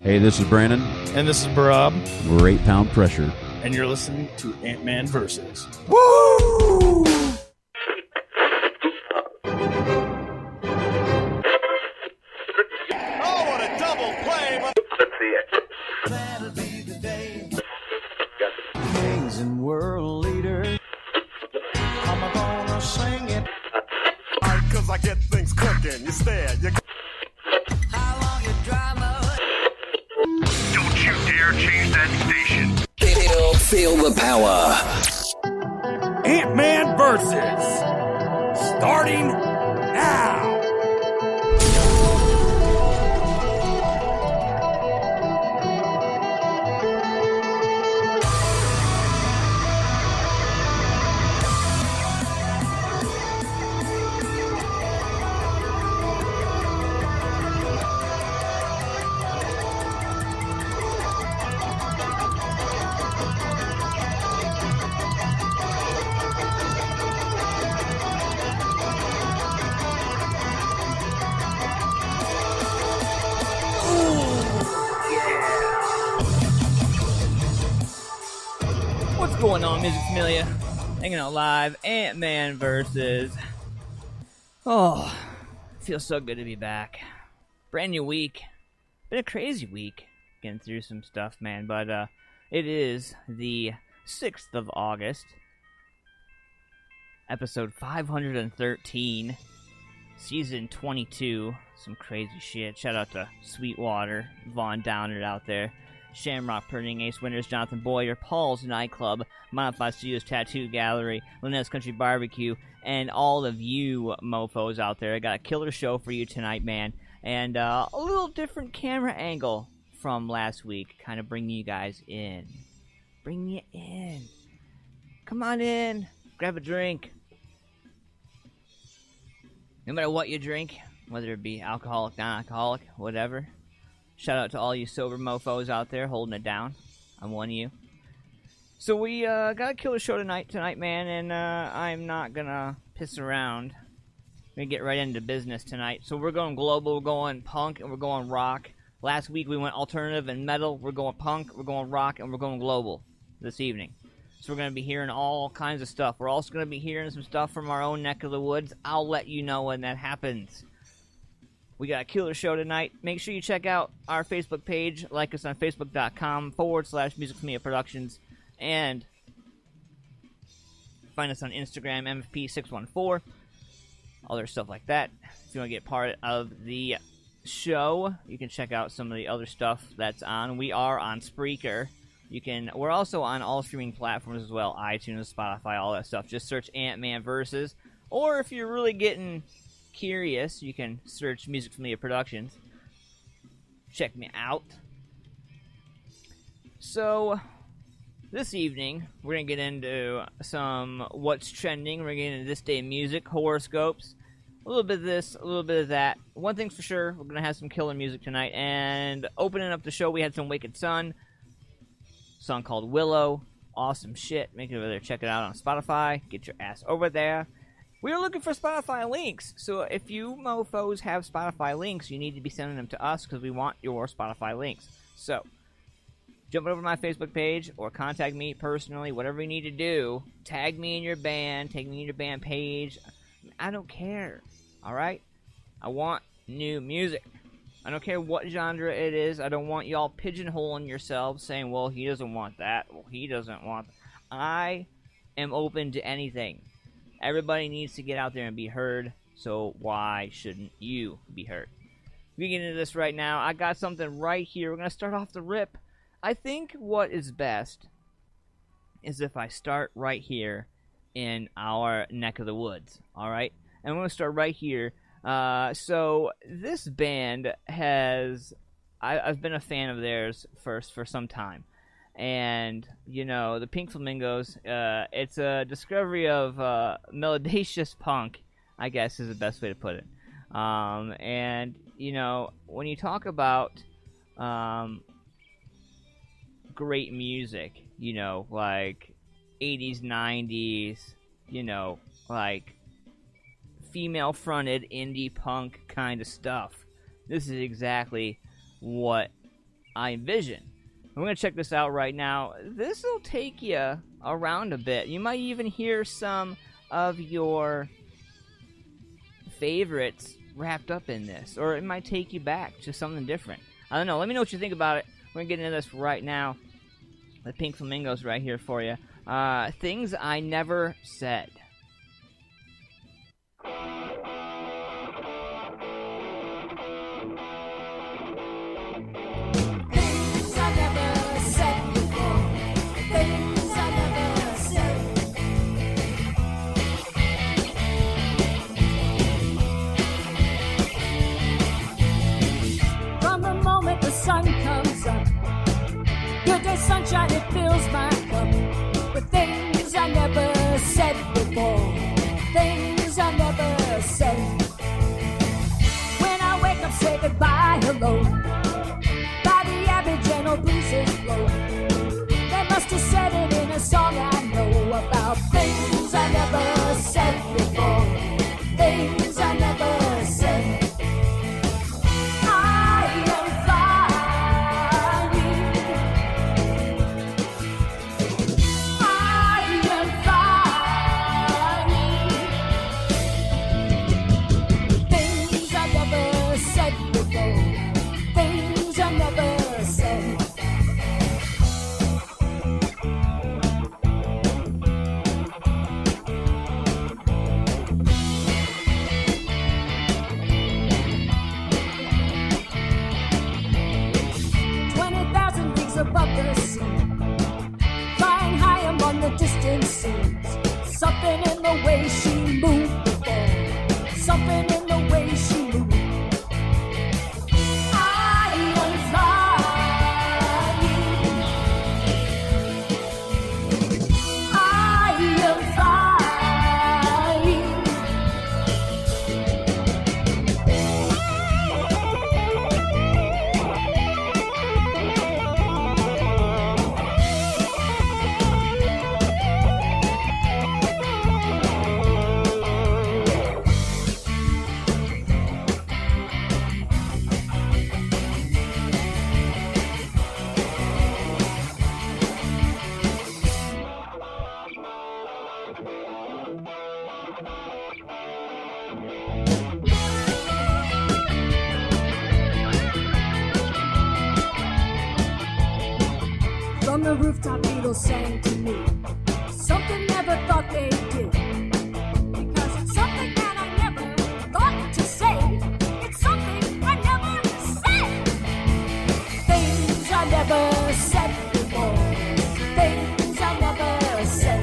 Hey, this is Brandon. And this is Barab. We're 8 Pound Pressure. And you're listening to AntmanVs. Woo! Oh, what a double play! Let's see it. That'll be the day. Kings and world leaders. I'm gonna sing it. Cause I get things cooking. You stare. How long you drama? Don't you dare change that station. Feel the power. Ant-Man versus. Starting now. What's going on, Music Familia? Hanging out live, Ant-Man versus. Oh, feels so good to be back. Brand new week. Been a crazy week getting through some stuff, man. But it is the 6th of August, episode 513, season 22. Some crazy shit. Shout out to Sweetwater, Vaughn Downard out there. Shamrock Printing, Ace Winners, Jonathan Boyer, Paul's Nightclub, Modified Studios Tattoo Gallery, Lynettes Country BBQ, and all of you mofos out there. I got a killer show for you tonight, man, and a little different camera angle from last week, kind of bringing you guys in. Bring you in. Come on in. Grab a drink. No matter what you drink, whether it be alcoholic, non-alcoholic, whatever. Shout out to all you sober mofos out there holding it down. I'm one of you. So we got a killer show tonight, man, and I'm not gonna piss around. We're gonna get right into business tonight. So we're going global, we're going punk, and we're going rock. Last week we went alternative and metal. We're going punk, we're going rock, and we're going global this evening. So we're gonna be hearing all kinds of stuff. We're also gonna be hearing some stuff from our own neck of the woods. I'll let you know when that happens. We got a killer show tonight. Make sure you check out our Facebook page. Like us on Facebook.com/Music Productions. And find us on Instagram, MFP614. Other stuff like that. If you want to get part of the show, you can check out some of the other stuff that's on. We are on Spreaker. We're also on all streaming platforms as well. iTunes, Spotify, all that stuff. Just search Ant-Man Versus. Or if you're really getting curious, you can search Music Familia Productions. Check me out. So, this evening, we're going to get into some what's trending. We're going to get into this day in music, horoscopes, a little bit of this, a little bit of that. One thing's for sure, we're going to have some killer music tonight. And opening up the show, we had some Wicked Sun, a song called Willow. Awesome shit. Make it over there. Check it out on Spotify. Get your ass over there. We are looking for Spotify links, so if you mofos have Spotify links, you need to be sending them to us because we want your Spotify links. So, jump over to my Facebook page or contact me personally, whatever you need to do. Tag me in your band, tag me in your band page. I don't care, alright? I want new music. I don't care what genre it is. I don't want y'all pigeonholing yourselves saying, well, he doesn't want that. Well, he doesn't want that. I am open to anything. Everybody needs to get out there and be heard, so why shouldn't you be heard? We get into this right now. I got something right here. We're going to start off the rip. I think what is best is if I start right here in our neck of the woods, all right? And I'm going to start right here. So this band has... I've been a fan of theirs for some time. And, you know, the Pink Flamingos, it's a discovery of melodious punk, I guess is the best way to put it. And, you know, when you talk about great music, you know, like 80s, 90s, you know, like female-fronted indie punk kind of stuff, this is exactly what I envision. We're going to check this out right now. This will take you around a bit. You might even hear some of your favorites wrapped up in this, or it might take you back to something different. I don't know. Let me know what you think about it. We're going to get into this right now. The Pink Flamingos right here for you. Things I Never Said. Sunshine, it fills my cup with things I never said before. Things I never said. When I wake up, say goodbye, hello. By the abbey, gentle breezes blow. They must have said it in a song I know about things I never said before. Things I never said. Above the sea, flying high among the distant seas. Something in the way she moved before. Something in the way she moved. I am flying. I am flying. From the rooftop, Beatles sang to me something never thought they'd do. Because it's something that I never thought to say. It's something I never said. Things I never said before. Things I never said.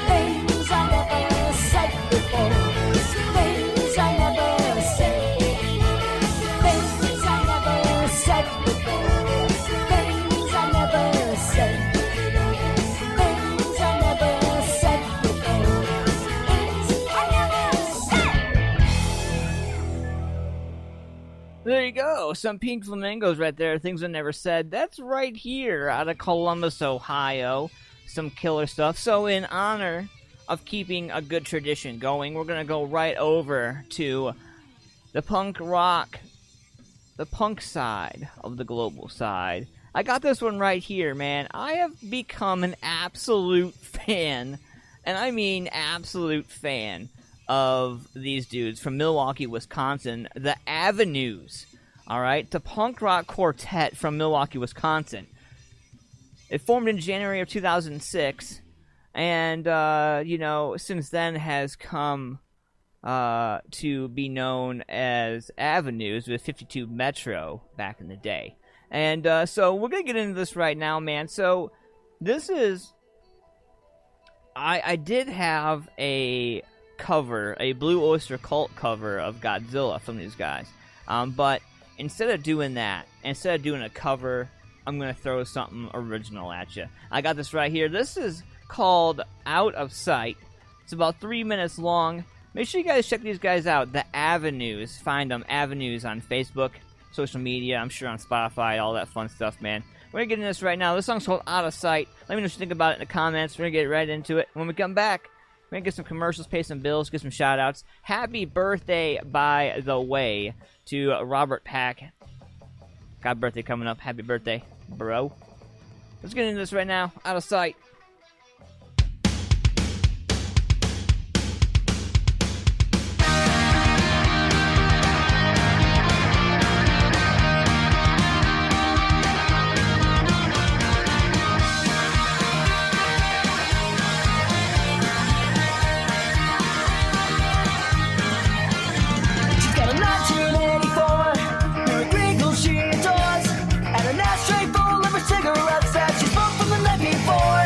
Things I never said before. Things I never said. Things I never said before. There you go. Some Pink Flamingos right there. Things I Never Said. That's right here out of Columbus, Ohio. Some killer stuff. So in honor of keeping a good tradition going, we're going to go right over to the punk rock, the punk side of the global side. I got this one right here, man. I have become an absolute fan, and I mean absolute fan, of these dudes from Milwaukee, Wisconsin, the Avenues. All right, the punk rock quartet from Milwaukee, Wisconsin. It formed in January of 2006, and since then has come to be known as Avenues with 52 Metro back in the day. And so we're gonna get into this right now, man. So this is, I did have a cover, a Blue Oyster Cult cover of Godzilla from these guys. But instead of doing that, instead of doing a cover, I'm going to throw something original at you. I got this right here. This is called Out of Sight. It's about 3 minutes long. Make sure you guys check these guys out, the Avenues. Find them, Avenues, on Facebook, social media, I'm sure on Spotify, all that fun stuff, man. We're going to get into this right now. This song's called Out of Sight. Let me know what you think about it in the comments. We're going to get right into it. When we come back, we're going to get some commercials, pay some bills, get some shout-outs. Happy birthday, by the way, to Robert Pack. Got a birthday coming up. Happy birthday, bro. Let's get into this right now. Out of sight. She's got a 1984 Buick Regal she adores, and an ashtray full of her cigarettes that she smoked from the night before.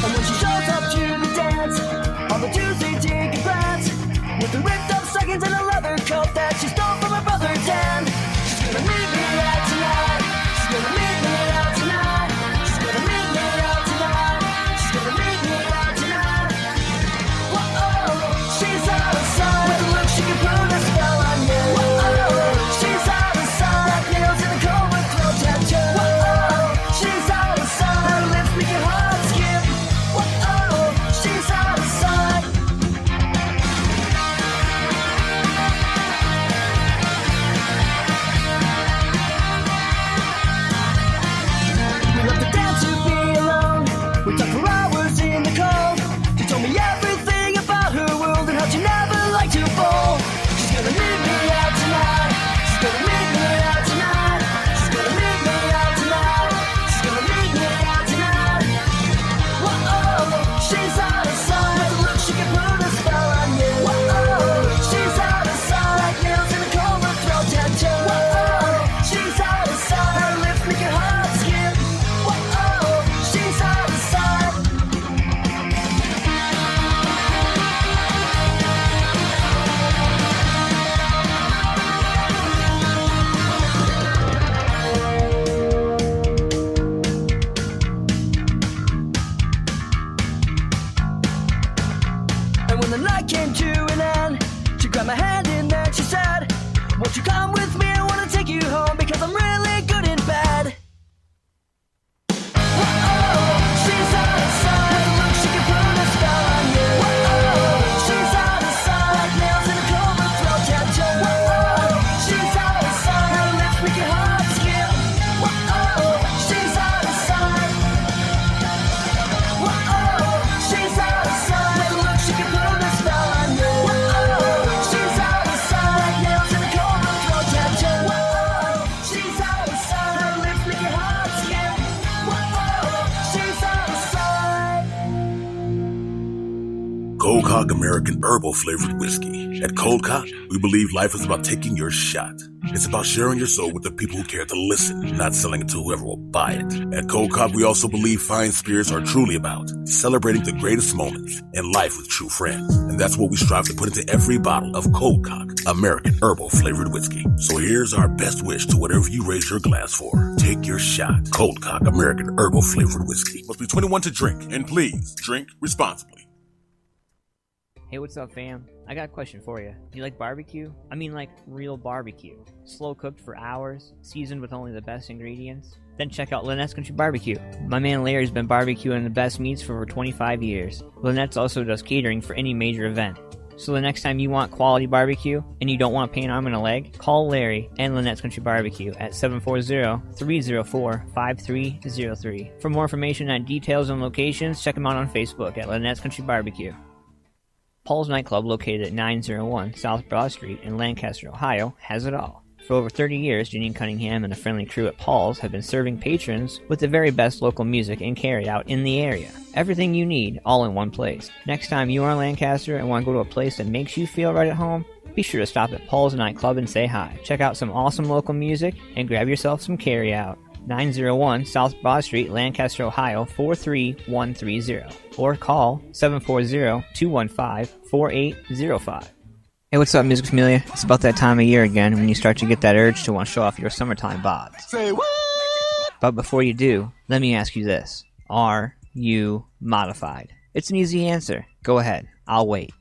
And when she shows up to the dance, all the dudes they dig and glance, with the ripped up stockings and a leather coat that she stole from her brother Dan. She's gonna meet me out tonight. She's gonna meet me out tonight. She's gonna meet me out tonight. She's gonna meet me out tonight. Whoa, she's out of sight. With a look she can put a spell on you. Whoa, she's out of sight. Black nails in a cold with throat tattoo. Whoa, she's out of sight. Her lips make your heart skip. Whoa, she's out of sight. We left the dance to be alone. We talked for hours in the cold. She told me everything about her world and how she never liked to fold. She's gonna meet me out tonight. She's gonna meet me out tonight. She's gonna meet me out tonight. She's gonna meet me out tonight. Whoa, she's out of sight. With a look she can put a spell on you. Whoa, she's out of sight. Like nails in a cold with throat tattoo. Whoa, she's out of sight. Her lips make your heart skip. Whoa, she's out of sight. And when the night came to an end, she grabbed my hand and then she said, won't you come with me? I want to take you home because I'm really good in bed. Whoa, she's out of sight. With a look she can put a spell on you. Whoa, she's out of sight. Like nails in a cold with throat tattoo. Whoa, she's out of sight. Her lips make your heart skip. Whoa, she's out of sight. Whoa, she's out of sight. With a look she can put a spell on you. Whoa, she's out of sight. Like nails in a cold with throat tattoo. Whoa, she's out of sight. Her lips make your heart skip. Whoa, she's out of sight. Cold Cock American Herbal Flavored Whiskey. At Cold Cock, we believe life is about taking your shot. It's about sharing your soul with the people who care to listen, not selling it to whoever will buy it. At Cold Cock, we also believe fine spirits are truly about celebrating the greatest moments in life with true friends. And that's what we strive to put into every bottle of Cold Cock American Herbal Flavored Whiskey. So here's our best wish to whatever you raise your glass for. Take your shot. Cold Cock American Herbal Flavored Whiskey. Must be 21 to drink, and please drink responsibly. Hey, what's up, fam? I got a question for you. Do you like barbecue? I mean, like real barbecue. Slow cooked for hours, seasoned with only the best ingredients? Then check out Lynettes Country BBQ. My man Larry's been barbecuing the best meats for over 25 years. Lynettes also does catering for any major event. So the next time you want quality barbecue and you don't want to pay an arm and a leg, call Larry and Lynettes Country BBQ at 740-304-5303. For more information on details and locations, check them out on Facebook at Lynettes Country BBQ. Paul's Nightclub, located at 901 South Broad Street in Lancaster, Ohio, has it all. For over 30 years, Janine Cunningham and the friendly crew at Paul's have been serving patrons with the very best local music and carry-out in the area. Everything you need, all in one place. Next time you are in Lancaster and want to go to a place that makes you feel right at home, be sure to stop at Paul's Nightclub and say hi. Check out some awesome local music and grab yourself some carry-out. 901 South Broad Street, Lancaster, Ohio, 43130. Or call 740-215-4805. Hey, what's up, Music Familia? It's about that time of year again when you start to get that urge to want to show off your summertime bods. Say what? But before you do, let me ask you this. Are you modified? It's an easy answer. Go ahead. I'll wait.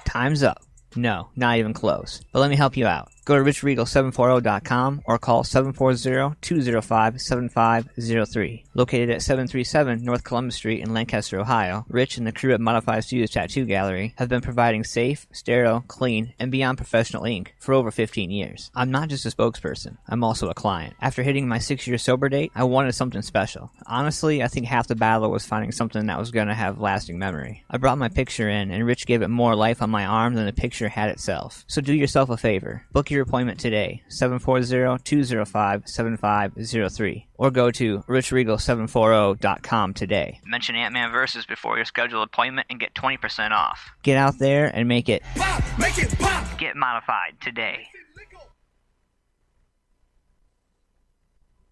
Time's up. No, not even close. But let me help you out. Go to richregal740.com or call 740-205-7503. Located at 737 North Columbus Street in Lancaster, Ohio, Rich and the crew at Modified Studios Tattoo Gallery have been providing safe, sterile, clean, and beyond professional ink for over 15 years. I'm not just a spokesperson, I'm also a client. After hitting my 6-year sober date, I wanted something special. Honestly, I think half the battle was finding something that was going to have lasting memory. I brought my picture in, and Rich gave it more life on my arm than the picture had itself. So do yourself a favor. Book your appointment today, 740-205-7503, or go to richregal740.com today. Mention AntmanVs before your scheduled appointment and get 20% off. Get out there and make it pop! Make it pop! Get modified today.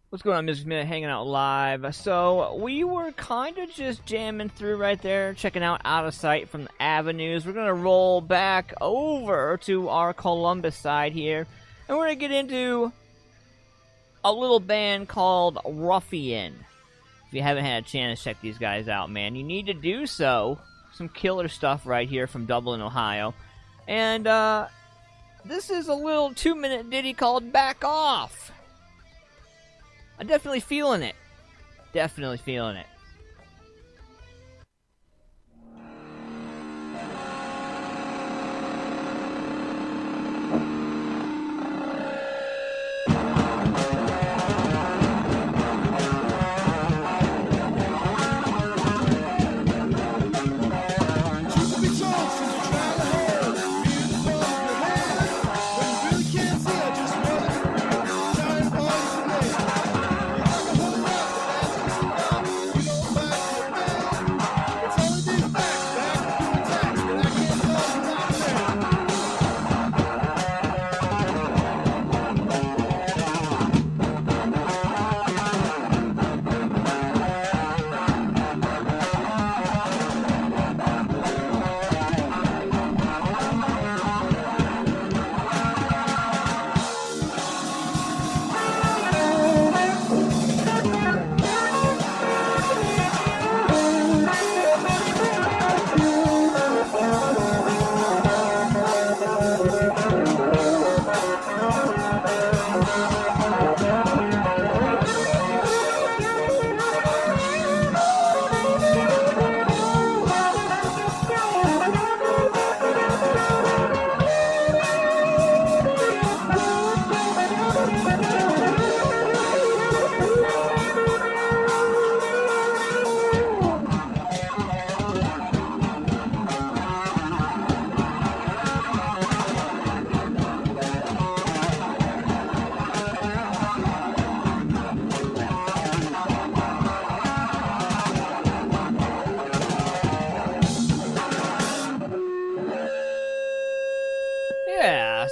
What's going on, Music Minute, hanging out live? So, we were kind of just jamming through right there, checking out Out of Sight from the Avenues. We're going to roll back over to our Columbus side here, and we're going to get into a little band called Ruffian. If you haven't had a chance to check these guys out, man, you need to do so. Some killer stuff right here from Dublin, Ohio. And, this is a little 2-minute ditty called Back Off. I'm definitely feeling it. Definitely feeling it.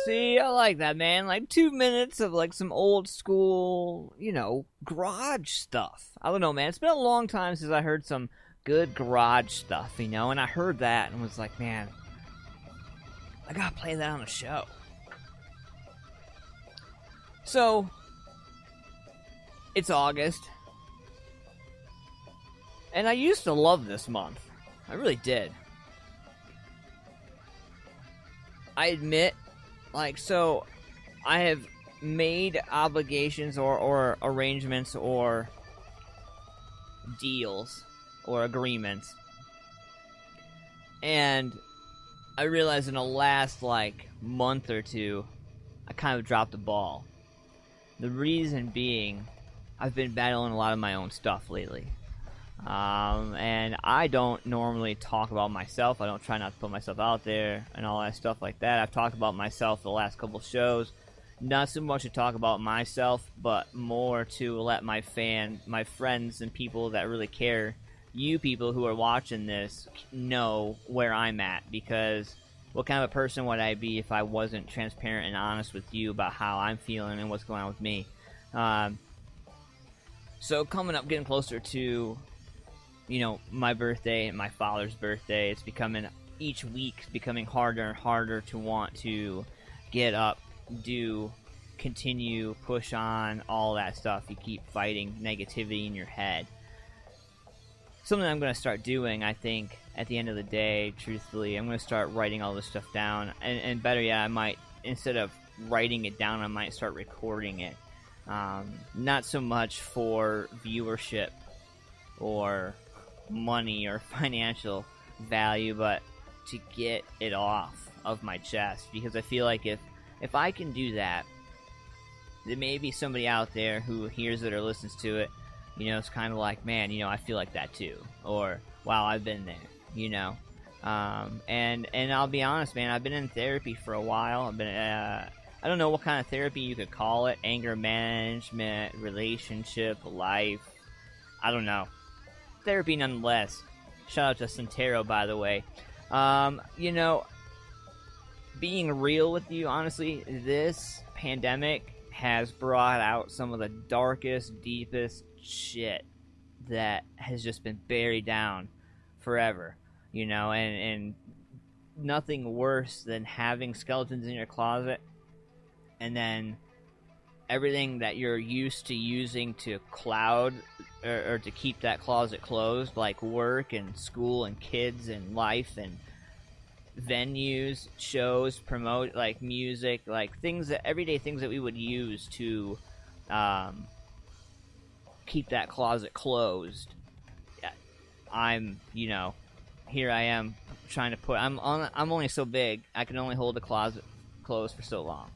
See, I like that, man. Like 2 minutes of like some old school, garage stuff. I don't know, man. It's been a long time since I heard some good garage stuff, and I heard that and was like, man, I gotta play that on the show. So, it's August, and I used to love this month. I really did. I admit, so I have made obligations or arrangements or deals or agreements, and I realized in the last month or two I kind of dropped the ball. The reason being, I've been battling a lot of my own stuff lately, and I don't normally talk about myself. I don't try not to put myself out there and all that stuff like that. I've talked about myself the last couple shows, not so much to talk about myself, but more to let my friends and people that really care, you people who are watching this, know where I'm at, because what kind of a person would I be if I wasn't transparent and honest with you about how I'm feeling and what's going on with me? So coming up, getting closer to, my birthday and my father's birthday, it's becoming, each week, becoming harder and harder to want to get up, continue, push on, all that stuff. You keep fighting negativity in your head. Something I'm going to start doing, I think, at the end of the day, truthfully, I'm going to start writing all this stuff down. And better yet, I might, instead of writing it down. I might start recording it. Not so much for viewership or money or financial value, but to get it off of my chest, because I feel like if I can do that, there may be somebody out there who hears it or listens to it, it's kind of like, man, I feel like that too, or wow, I've been there, and I'll be honest, man, I've been in therapy for a while. I've been I don't know what kind of therapy you could call it, anger management, relationship, life, I don't know, therapy nonetheless. Shout out to Santero, by the way. Being real with you, honestly, this pandemic has brought out some of the darkest, deepest shit that has just been buried down forever, and nothing worse than having skeletons in your closet, and then everything that you're used to using to cloud or to keep that closet closed, like work and school and kids and life and venues, shows, promote, like music, like things that everyday things that we would use to keep that closet closed. I'm, here I am trying to put. I'm only so big. I can only hold the closet closed for so long,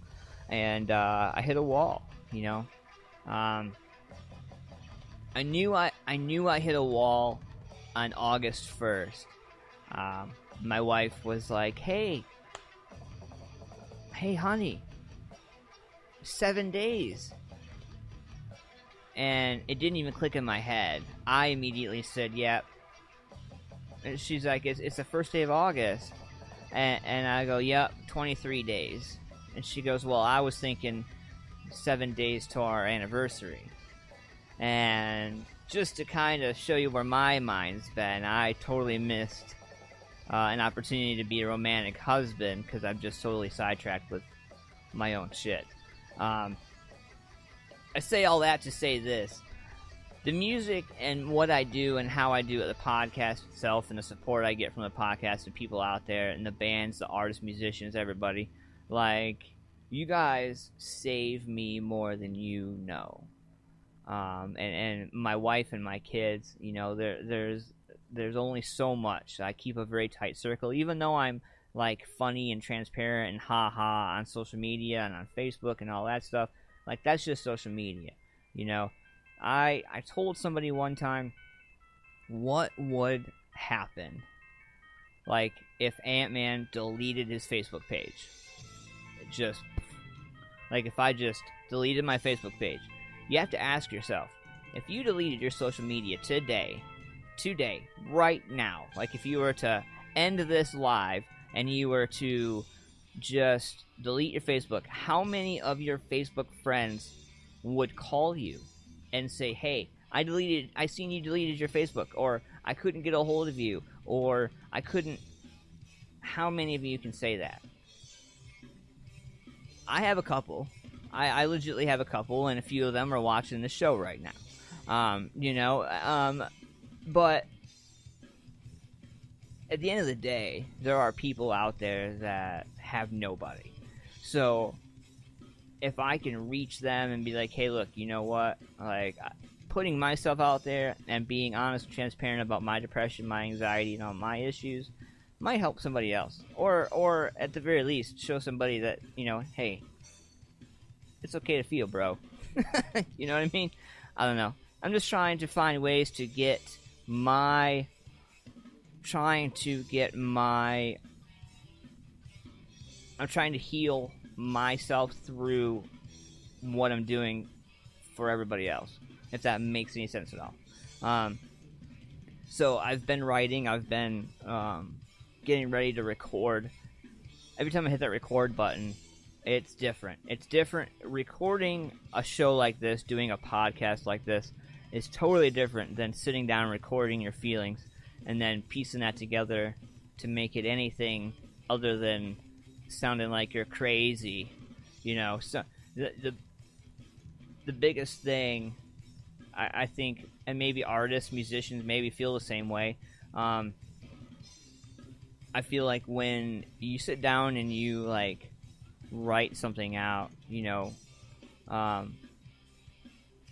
and I hit a wall. I knew I hit a wall on August 1st. My wife was like, hey honey, 7 days. And it didn't even click in my head. I immediately said, yep. And she's like, it's the first day of August. And I go, yep, 23 days. And she goes, well, I was thinking 7 days to our anniversary. And just to kind of show you where my mind's been, I totally missed an opportunity to be a romantic husband because I'm just totally sidetracked with my own shit. I say all that to say this. The music and what I do and how I do it, the podcast itself and the support I get from the podcast and people out there and the bands, the artists, musicians, everybody, like, you guys save me more than you know. And my wife and my kids, there's only so much. I keep a very tight circle, even though I'm like funny and transparent and ha-ha on social media and on Facebook and all that stuff. Like, that's just social media, I told somebody one time, what would happen, like, if Ant-Man deleted his Facebook page? Just, like, if I just deleted my Facebook page. You have to ask yourself, if you deleted your social media today, right now, like if you were to end this live and you were to just delete your Facebook, how many of your Facebook friends would call you and say, hey, I seen you deleted your Facebook, or I couldn't get a hold of you, or I couldn't. How many of you can say that? I have a couple. I legitimately have a couple, and a few of them are watching the show right now. But at the end of the day, there are people out there that have nobody. So if I can reach them and be like, hey, look, you know what? Like, putting myself out there and being honest and transparent about my depression, my anxiety, and all my issues might help somebody else. Or at the very least, show somebody that, hey, it's okay to feel, bro. You know what I mean? I don't know. I'm just trying to find ways to get my... I'm trying to heal myself through what I'm doing for everybody else, if that makes any sense at all. So I've been writing, I've been getting ready to record. Every time I hit that record button, it's different. It's different. Recording a show like this, doing a podcast like this, is totally different than sitting down and recording your feelings and then piecing that together to make it anything other than sounding like you're crazy. So the biggest thing, I think, and maybe artists, musicians maybe feel the same way. I feel like when you sit down and you, like, write something out, you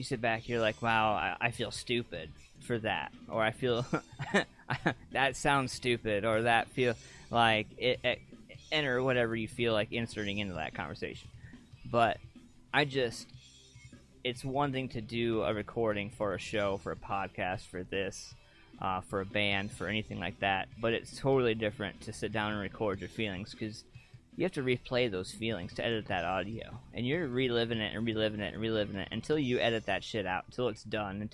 sit back, you're like, wow, I feel stupid for that, or I feel that sounds stupid, or that feel like it, enter whatever you feel like inserting into that conversation. But it's one thing to do a recording for a show, for a podcast, for this, for a band, for anything like that, but it's totally different to sit down and record your feelings, because you have to replay those feelings to edit that audio, and you're reliving it and reliving it and reliving it until you edit that shit out, until it's done,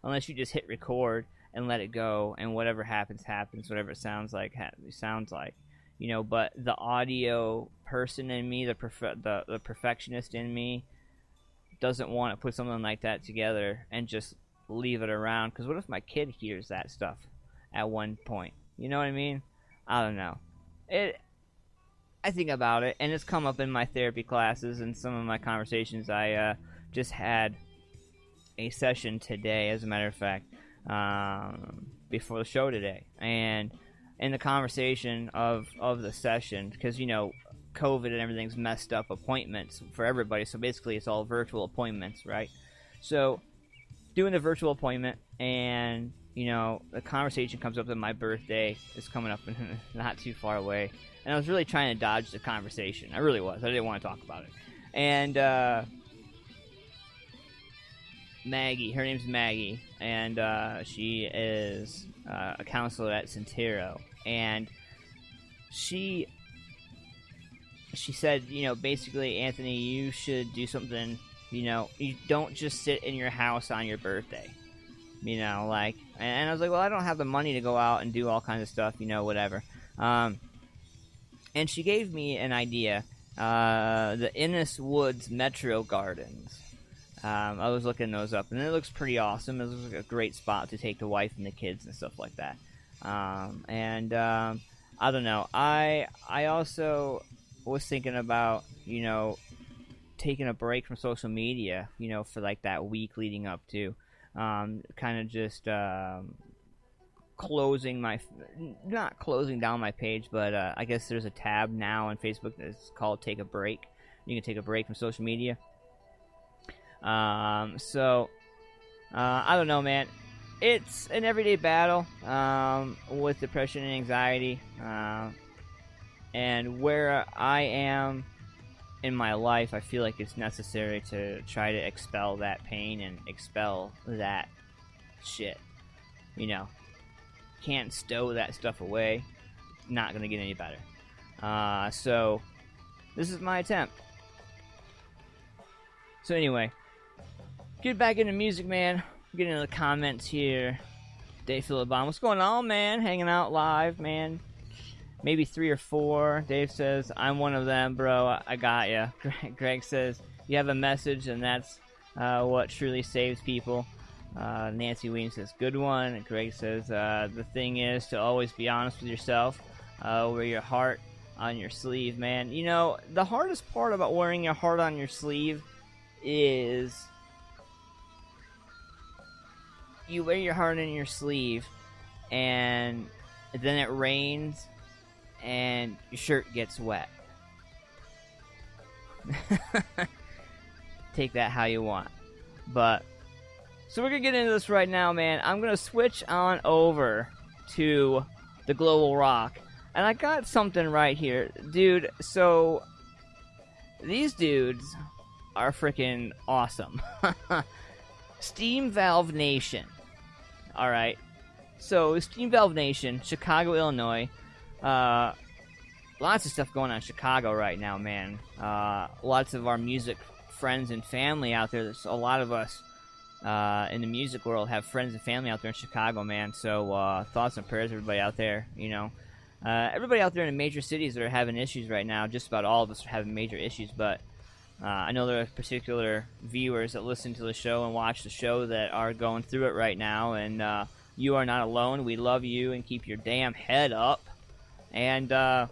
unless you just hit record and let it go, and whatever happens, whatever it sounds like, but the audio person in me, the perfectionist in me, doesn't want to put something like that together and just leave it around, because what if my kid hears that stuff at one point? You know what I mean? I don't know. I think about it, and it's come up in my therapy classes and some of my conversations. I just had a session today, as a matter of fact, before the show today, and in the conversation of the session, because COVID and everything's messed up appointments for everybody, so basically it's all virtual appointments, right? So doing the virtual appointment, and the conversation comes up that my birthday is coming up not too far away, and I was really trying to dodge the conversation. I really was. I didn't want to talk about it. And Maggie, her name's Maggie, and she is a counselor at Centero, and she said, basically, Anthony, you should do something. You don't just sit in your house on your birthday. And I was like, well, I don't have the money to go out and do all kinds of stuff, whatever. And she gave me an idea, the Innis Woods Metro Gardens. I was looking those up, and it looks pretty awesome. It looks like a great spot to take the wife and the kids and stuff like that. I don't know. I also was thinking about, taking a break from social media, for like that week leading up to, kind of just not closing down my page, but I guess there's a tab now on Facebook that's called Take a Break. You can take a break from social media. I don't know, man. It's an everyday battle with depression and anxiety, and where I am in my life, I feel like it's necessary to try to expel that pain and expel that shit. Can't stow that stuff away. Not gonna get any better. So this is my attempt. So anyway, get back into music, man. Get into the comments here. Dave Philibon, what's going on, man? Hanging out live, man. Maybe 3 or 4. Dave says, I'm one of them, bro. I got ya. Greg says, you have a message, and that's what truly saves people. Nancy Williams says, good one. And Greg says, the thing is to always be honest with yourself. Wear your heart on your sleeve, man. The hardest part about wearing your heart on your sleeve is you wear your heart on your sleeve, and then it rains, and your shirt gets wet. Take that how you want. But so we're gonna get into this right now, man. I'm gonna switch on over to the Global Rock, and I got something right here, dude. So these dudes are freaking awesome. Steam Valve Nation. All right. So Steam Valve Nation, Chicago, Illinois. Lots of stuff going on in Chicago right now, man. Lots of our music friends and family out there. There's a lot of us in the music world have friends and family out there in Chicago, man. So thoughts and prayers, everybody out there. Everybody out there in the major cities that are having issues right now. Just about all of us are having major issues, but I know there are particular viewers that listen to the show and watch the show that are going through it right now, and you are not alone. We love you, and keep your damn head up. And I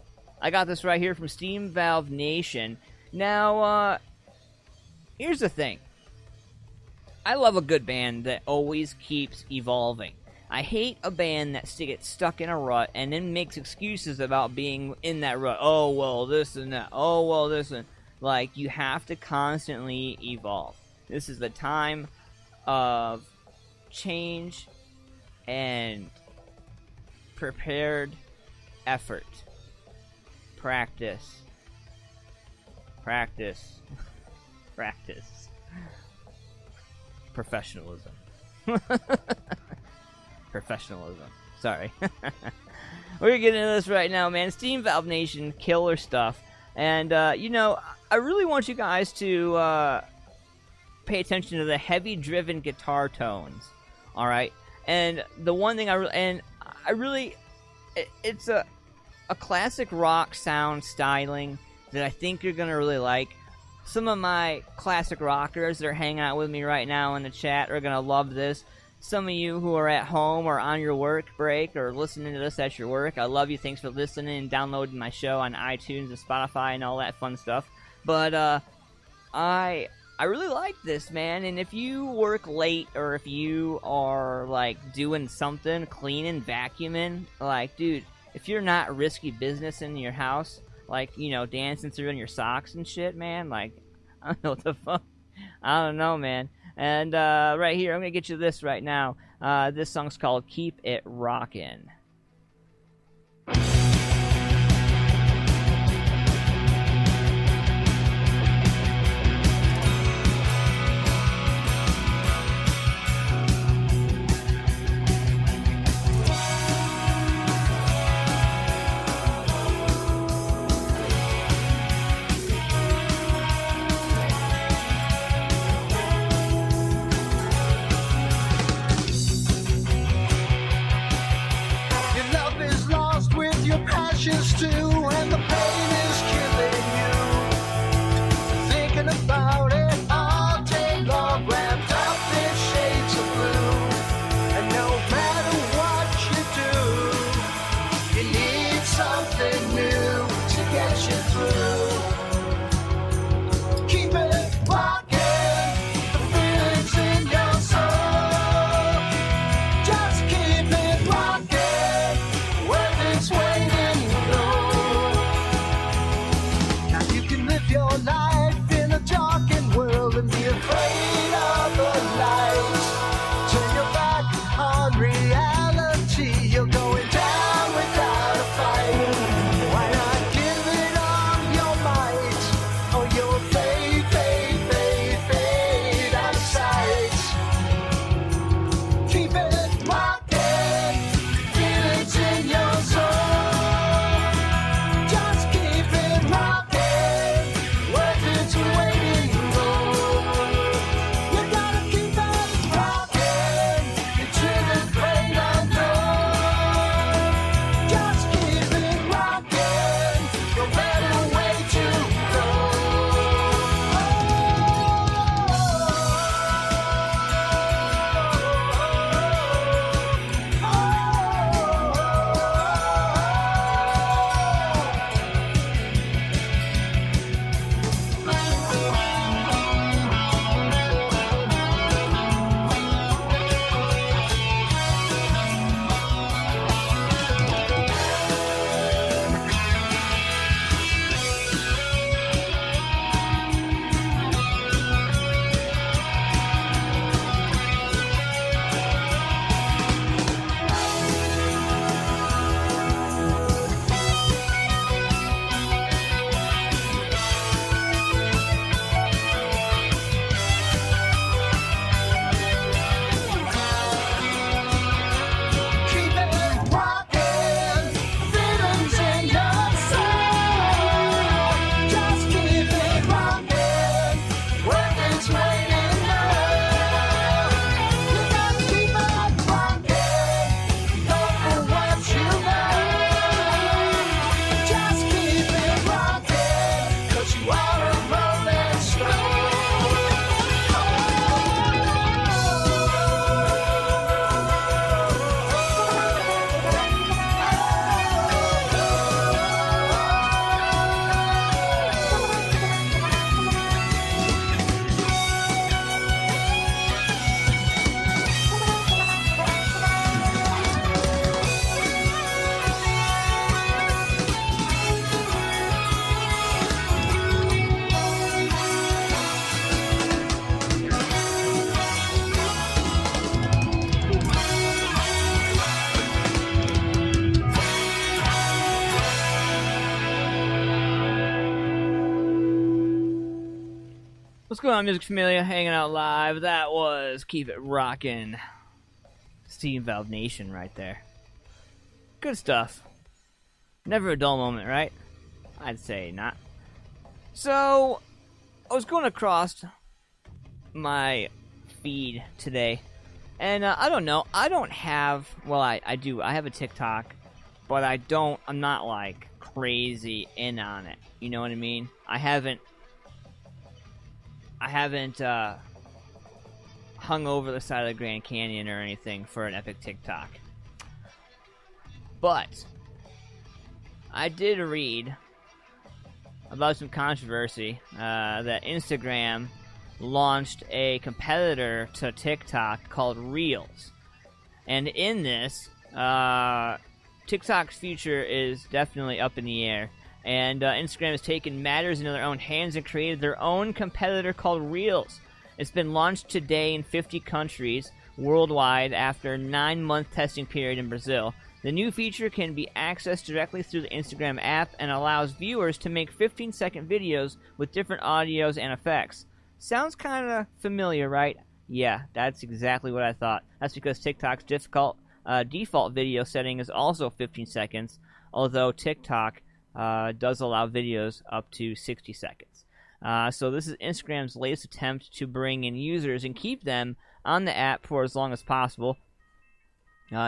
got this right here from Steam Valve Nation. Now, here's the thing. I love a good band that always keeps evolving. I hate a band that gets stuck in a rut and then makes excuses about being in that rut. Oh, well, this and that. Oh, well, this and... Like, you have to constantly evolve. This is the time of change and prepared effort. Practice. Professionalism. Sorry. We're gonna get into this right now, man. Steam Valve Nation, killer stuff. And, I really want you guys to pay attention to the heavy-driven guitar tones. Alright? And the one thing it's a classic rock sound styling that I think you're gonna really like. Some of my classic rockers that are hanging out with me right now in the chat are gonna love this. Some of you who are at home or on your work break or listening to this at your work, I love you. Thanks for listening and downloading my show on iTunes and Spotify and all that fun stuff. But I really like this, man. And if you work late or if you are like doing something, cleaning, vacuuming, like, dude, if you're not risky business in your house, like, dancing through in your socks and shit, man, like, I don't know what the fuck. I don't know, man. And right here, I'm going to get you this right now. This song's called Keep It Rockin'. What's going on, Music Familia? Hanging out live. That was Keep It Rockin'. Steam Valve Nation right there. Good stuff. Never a dull moment, right? I'd say not. So, I was going across my feed today, and I don't know. I don't have, well, I do. I have a TikTok, but I'm not like crazy in on it. You know what I mean? I haven't hung over the side of the Grand Canyon or anything for an epic TikTok. But I did read about some controversy that Instagram launched a competitor to TikTok called Reels. And in this, TikTok's future is definitely up in the air. And Instagram has taken matters into their own hands and created their own competitor called Reels. It's been launched today in 50 countries worldwide after a 9-month testing period in Brazil. The new feature can be accessed directly through the Instagram app and allows viewers to make 15-second videos with different audios and effects. Sounds kind of familiar, right? Yeah, that's exactly what I thought. That's because TikTok's default video setting is also 15 seconds, although TikTok does allow videos up to 60 seconds. So this is Instagram's latest attempt to bring in users and keep them on the app for as long as possible.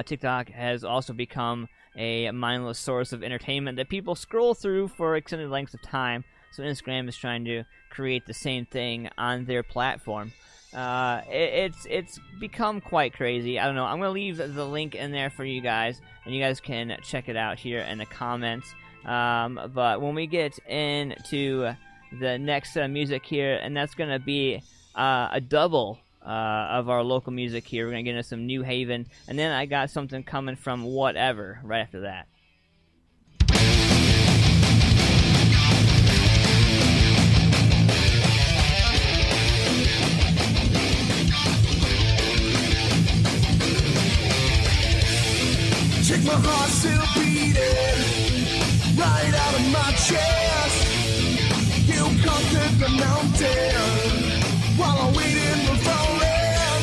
TikTok has also become a mindless source of entertainment that people scroll through for extended lengths of time. So Instagram is trying to create the same thing on their platform. It's become quite crazy. I don't know. I'm going to leave the link in there for you guys, and you guys can check it out here in the comments. But when we get into the next music here, and that's going to be a double of our local music here. We're going to get into some New Haven, and then I got something coming from Whatever right after that. Take my heart still beating right out of my chest. You conquered the mountain while I'm waiting for falling.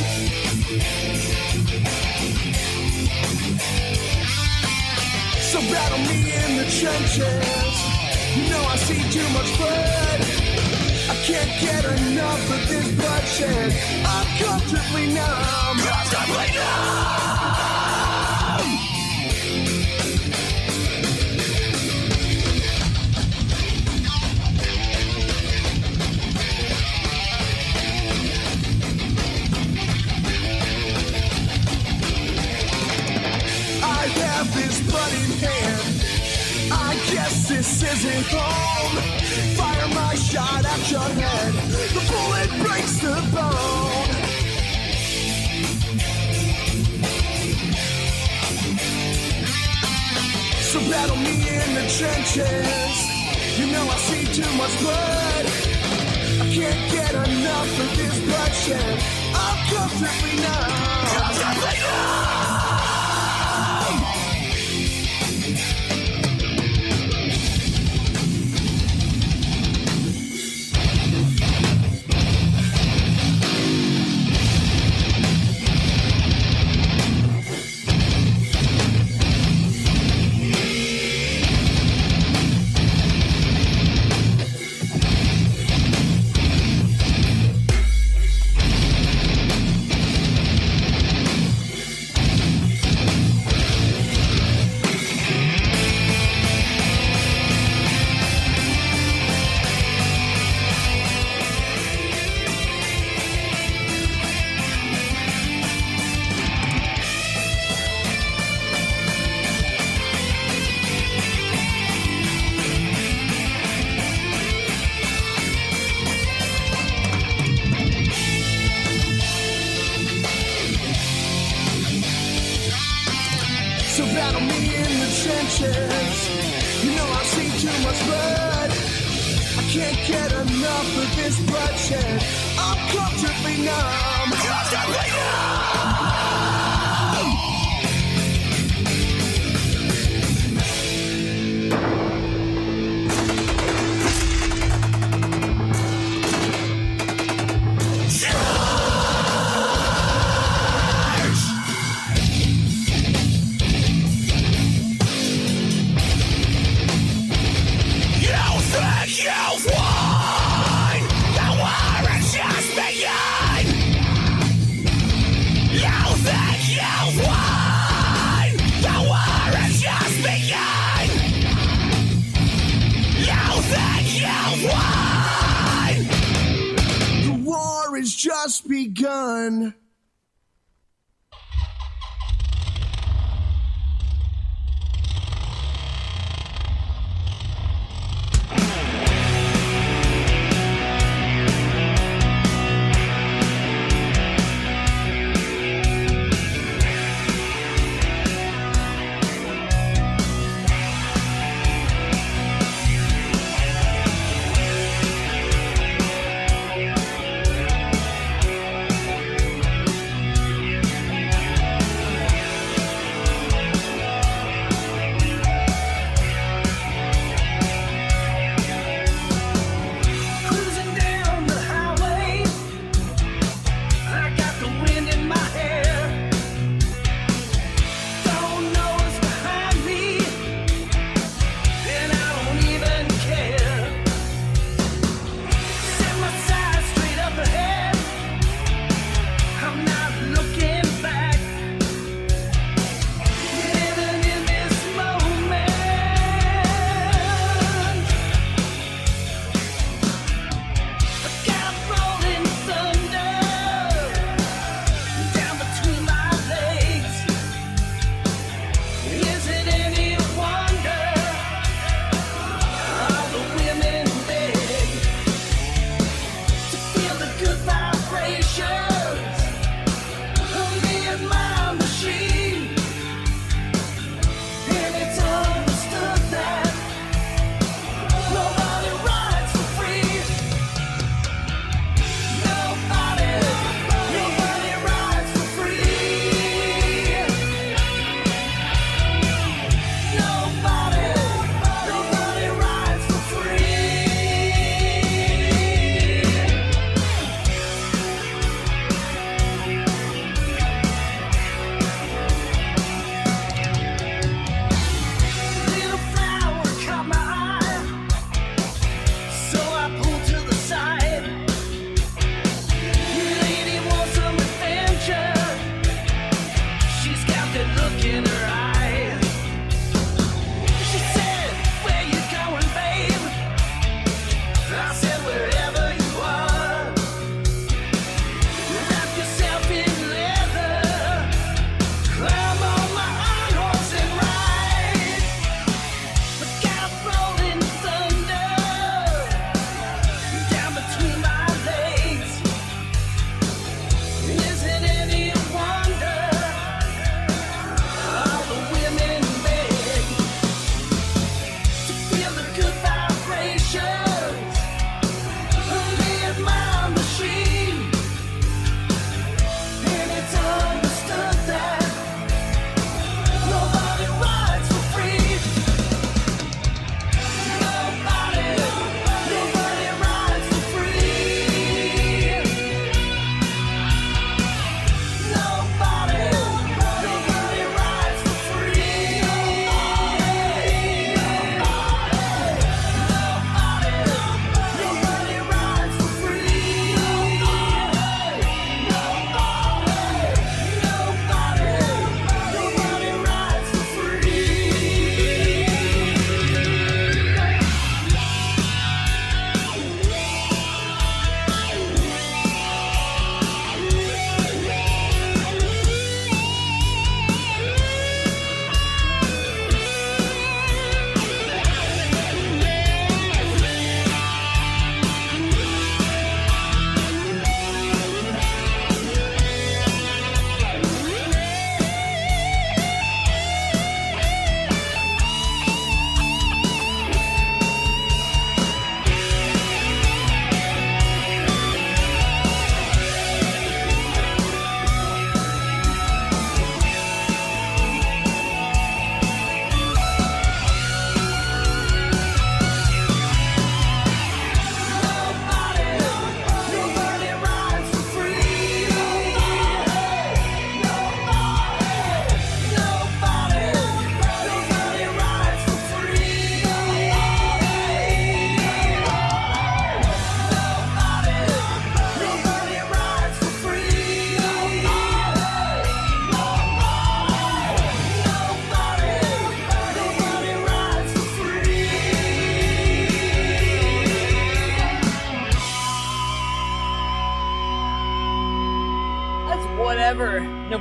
So battle me in the trenches. You know I see too much blood. I can't get enough of this bloodshed. I'm comfortably numb. Comfortably numb. This bloody hand, I guess this isn't home. Fire my shot at your head, the bullet breaks the bone. So battle me in the trenches. You know I see too much blood. I can't get enough of this bloodshed. I'm comfortably numb. Comfortably numb. So battle me in the trenches. You know I've seen too much blood. I can't get enough of this bloodshed. I'm comfortably numb. Comfortably numb. just begun.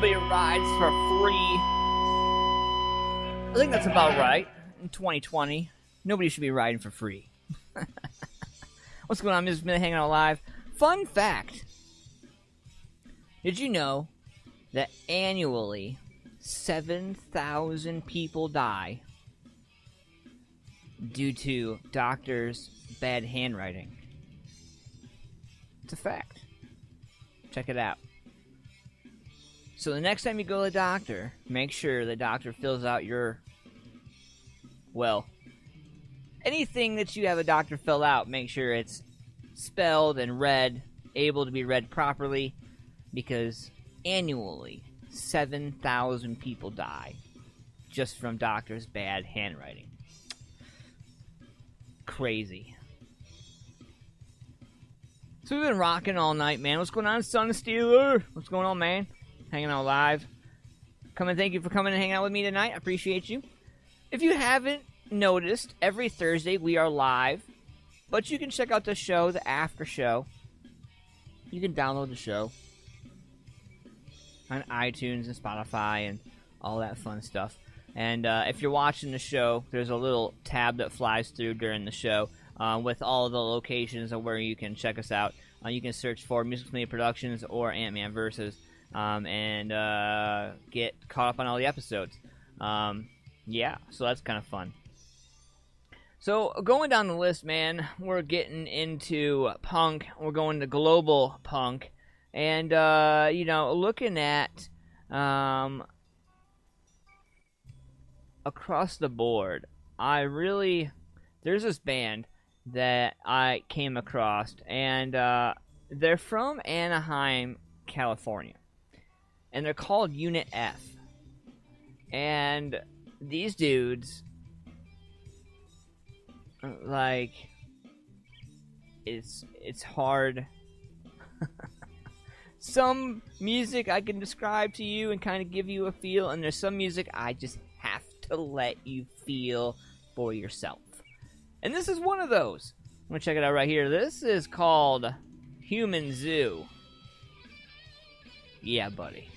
nobody rides for free. I think that's about right. In 2020, nobody should be riding for free. What's going on? I'm just hanging out live. Fun fact. Did you know that annually 7,000 people die due to doctors' bad handwriting? It's a fact. Check it out. So the next time you go to the doctor, make sure the doctor fills out your, well, anything that you have a doctor fill out, make sure it's spelled and read, able to be read properly, because annually 7,000 people die just from doctors' bad handwriting. Crazy. So we've been rocking all night, man. What's going on, Son of Steeler? What's going on, man? Hanging out live. Thank you for coming and hanging out with me tonight. I appreciate you. If you haven't noticed, every Thursday we are live, but you can check out the show, the after show. You can download the show on iTunes and Spotify and all that fun stuff. And if you're watching the show, there's a little tab that flies through during the show with all the locations of where you can check us out. You can search for Musical Media Productions or AntmanVs. And get caught up on all the episodes. Yeah, so that's kind of fun. So going down the list, man, we're getting into punk. We're going to global punk. And, looking at across the board, there's this band that I came across, and they're from Anaheim, California. And they're called Unit F. And these dudes, like, it's hard. Some music I can describe to you and kind of give you a feel, and there's some music I just have to let you feel for yourself. And this is one of those. I'm going to check it out right here. This is called Human Zoo. Yeah, buddy.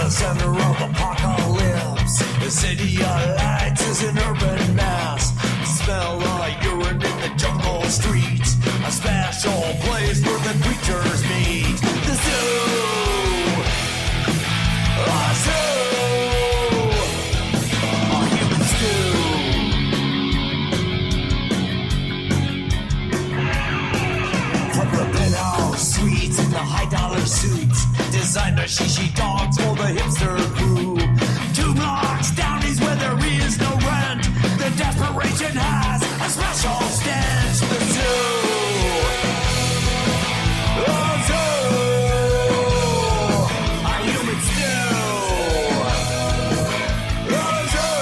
Center of apocalypse. The city of lights is an urban mass. The smell of urine in the jungle streets. A special place where the creatures meet. The zoo. A zoo. A human stew. From the penthouse suites and the high dollar suits. Designer shishi dogs for the hipster crew. 2 blocks down is where there is no rent. The desperation has a special stench. The zoo. The zoo. A human stew. The zoo.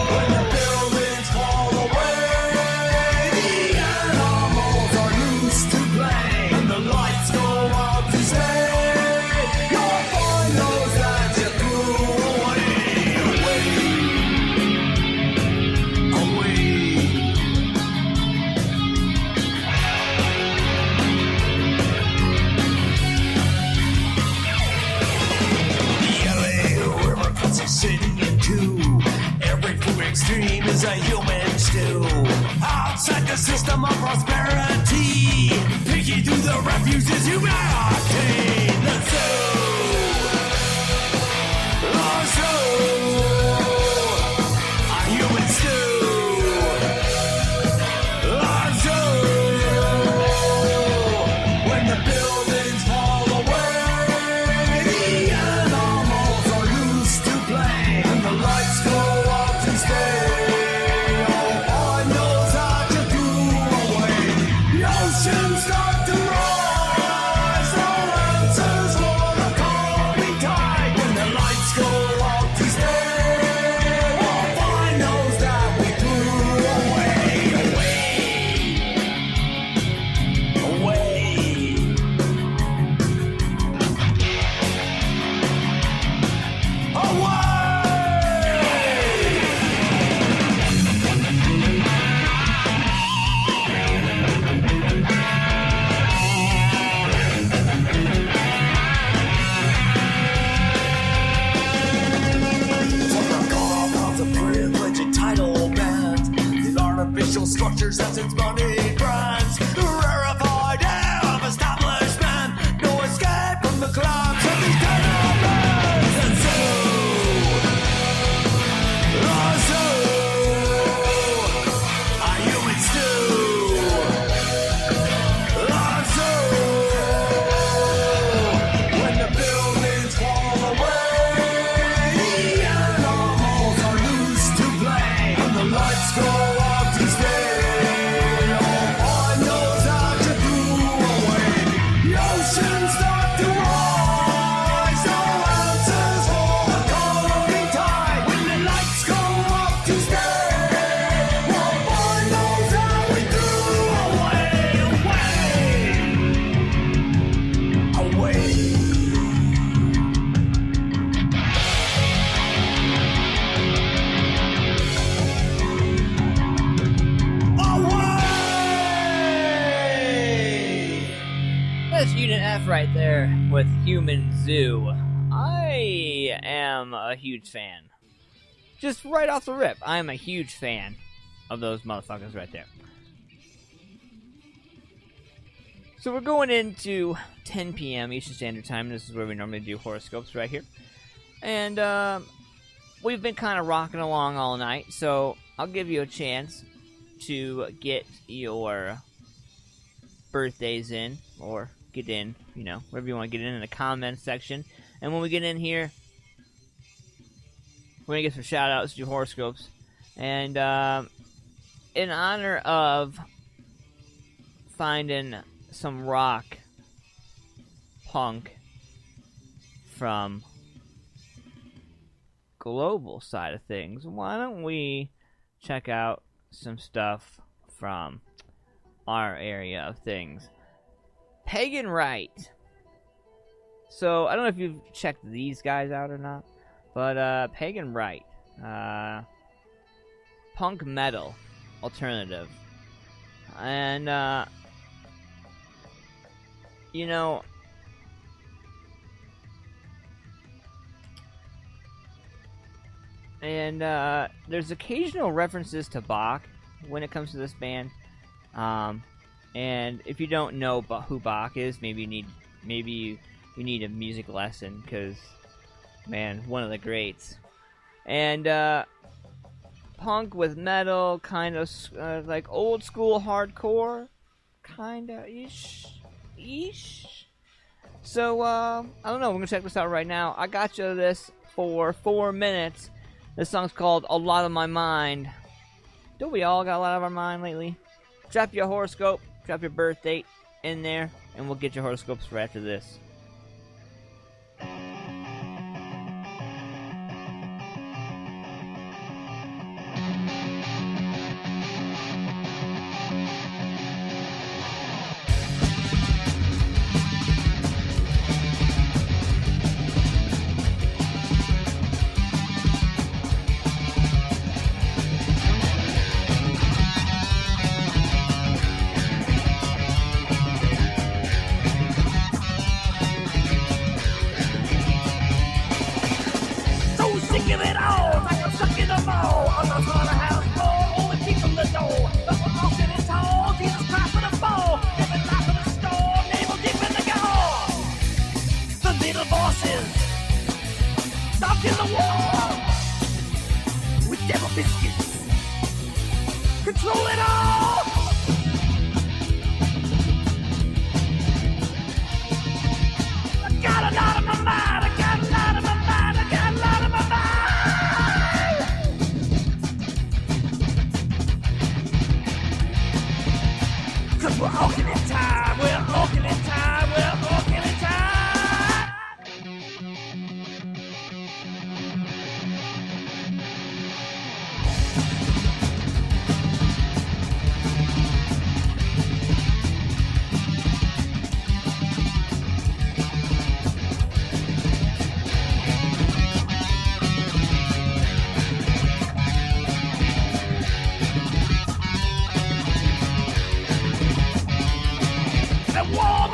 When the buildings fall away, the animals are loose to play. And the lights go out to stay. You'll find those that you threw away. The LA River cuts a city in two. Every food extreme is a human stew. Outside the system of prosperity, picking through the refuse is humanity. The zoo. The zoo. A human stew. The zoo. When the buildings fall away, the animals are loose to play. And the lights go out to stay. All I know is how to do away. The oceans start to rise. No answers for the artificial structures as its money brands. Rarefied air of establishment, no escape from the clouds of these tenements. And so, are you in stew? When the buildings fall away and all halls are loose to play, and the lights go out to stay, all knows how to do away. The oceans start to rise, no answers for the coming tide. When the lights go up to stay, all knows how we do away. That's Unit F right there with Human Zoo. I am a huge fan. Just right off the rip, I am a huge fan of those motherfuckers right there. So we're going into 10 p.m. Eastern Standard Time. This is where we normally do horoscopes right here. And we've been kind of rocking along all night, so I'll give you a chance to get your birthdays in, or get in, you know, whatever you want to get in the comment section. And when we get in here, we're going to get some shout-outs to horoscopes. And in honor of finding some rock punk from global side of things, why don't we check out some stuff from our area of things. Pagan Rite. So I don't know if you've checked these guys out or not, but Pagan Rite, punk metal alternative, and you know, and there's occasional references to Bach when it comes to this band. And if you don't know who Bach is, maybe you need a music lesson, because, man, one of the greats. And punk with metal, kind of like old school hardcore, kind of ish. So I don't know. We're gonna check this out right now. I got you this for 4 minutes. This song's called "A Lot of My Mind." Don't we all got a lot of our mind lately? Drop your horoscope, drop your birth date in there, and we'll get your horoscopes right after this. Control it all! I got a lot of my mind, I got a lot of my mind, I got a lot of my mind! 'Cause we're walking in time, we're walking in time, we're walking in time! Warm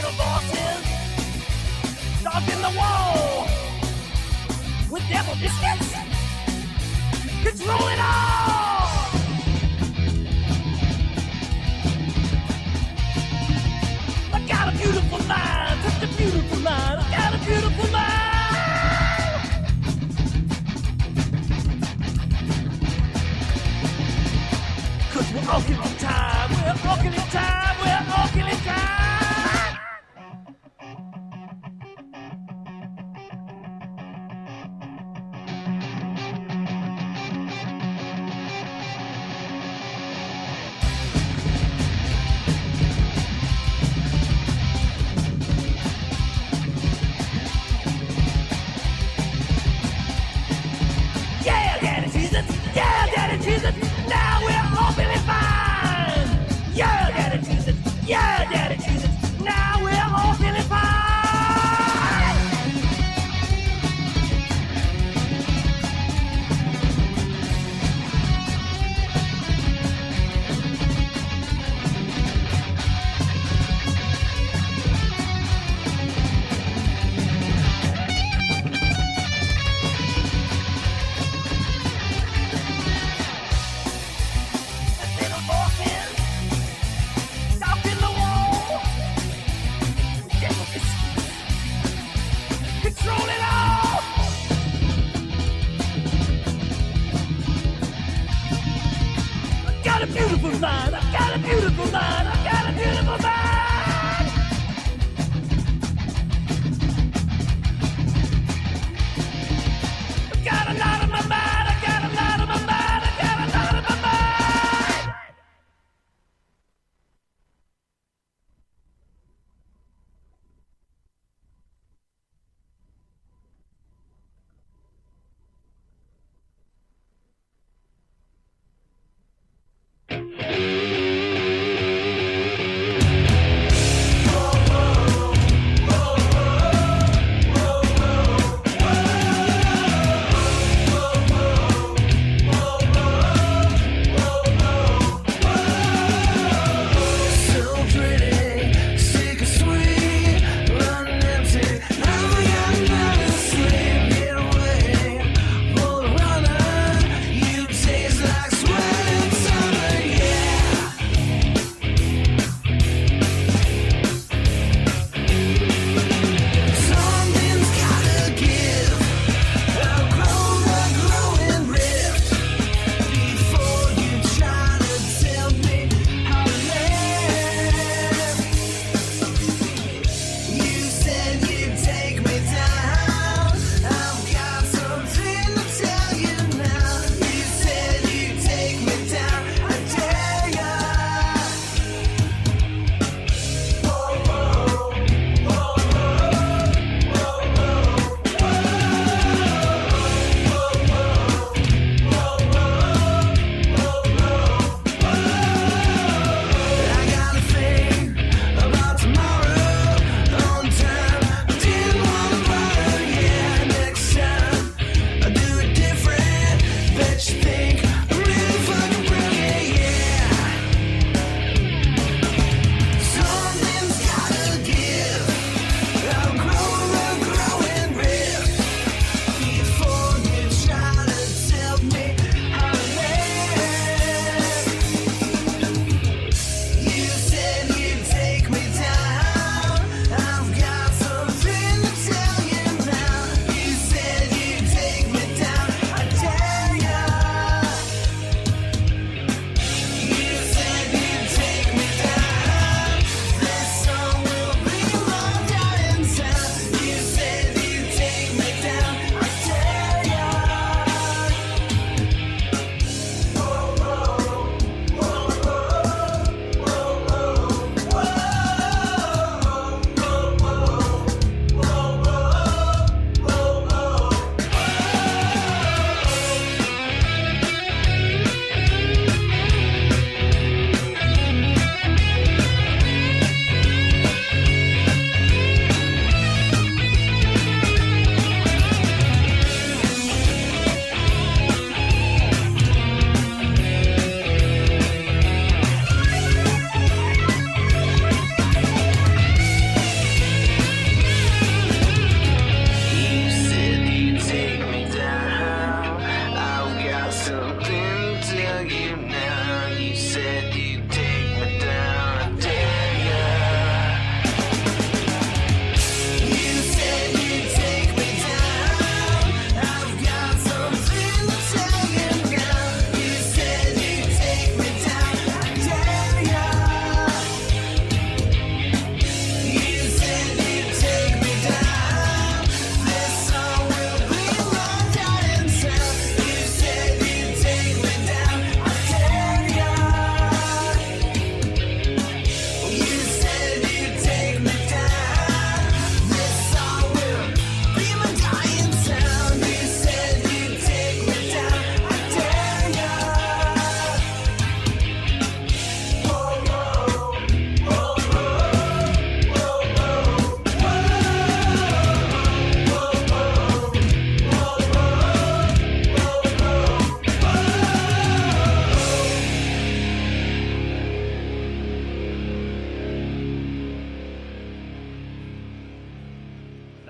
little bosses, dodging the wall with devil biscuits, control it all. I got a beautiful mind, such a beautiful mind. I got a beautiful mind. Cause we're all killing time, we're all killing time, we're all killing time.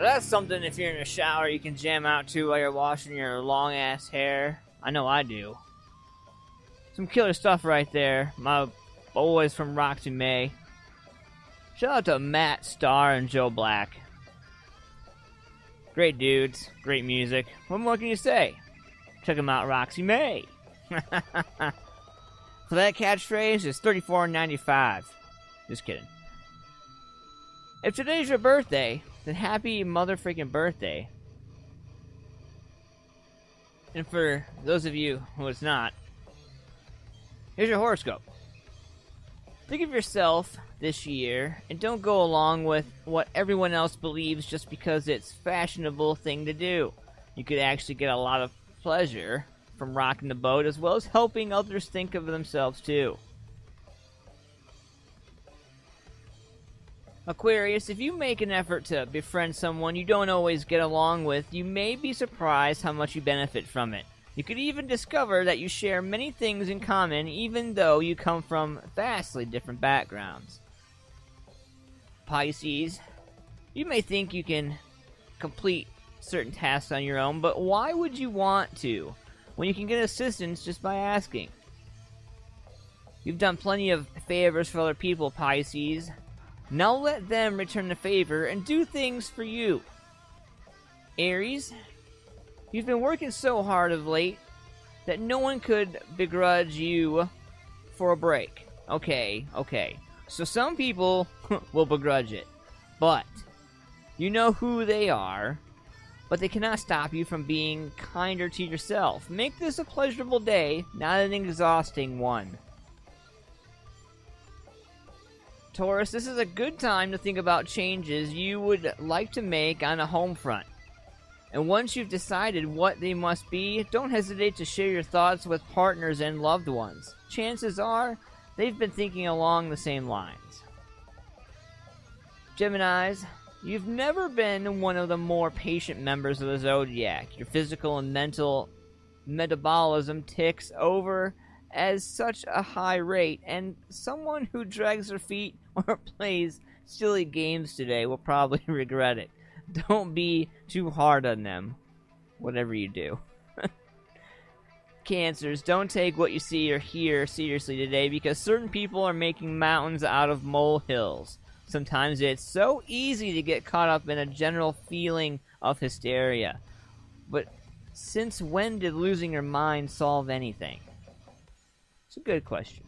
That's something if you're in a shower you can jam out to while you're washing your long ass hair. I know I do. Some killer stuff right there. My boys from Roxy May. Shout out to Matt Starr and Joe Black. Great dudes, great music. What more can you say? Check them out, Roxy May. For that catchphrase, it's $34.95. Just kidding. If today's your birthday, then happy mother-freaking birthday. And for those of you who it's not, here's your horoscope. Think of yourself this year and don't go along with what everyone else believes just because it's a fashionable thing to do. You could actually get a lot of pleasure from rocking the boat as well as helping others think of themselves too. Aquarius, if you make an effort to befriend someone you don't always get along with, you may be surprised how much you benefit from it. You could even discover that you share many things in common even though you come from vastly different backgrounds. Pisces, you may think you can complete certain tasks on your own, but why would you want to when you can get assistance just by asking? You've done plenty of favors for other people, Pisces. Now let them return the favor and do things for you. Aries, you've been working so hard of late that no one could begrudge you for a break. Okay. So some people will begrudge it, but you know who they are, but they cannot stop you from being kinder to yourself. Make this a pleasurable day, not an exhausting one. Taurus, this is a good time to think about changes you would like to make on a home front. And once you've decided what they must be, don't hesitate to share your thoughts with partners and loved ones. Chances are, they've been thinking along the same lines. Geminis, you've never been one of the more patient members of the zodiac. Your physical and mental metabolism ticks over at such a high rate, and someone who drags their feet or plays silly games today will probably regret it. Don't be too hard on them, whatever you do. Cancers, don't take what you see or hear seriously today because certain people are making mountains out of molehills. Sometimes it's so easy to get caught up in a general feeling of hysteria. But since when did losing your mind solve anything? It's a good question.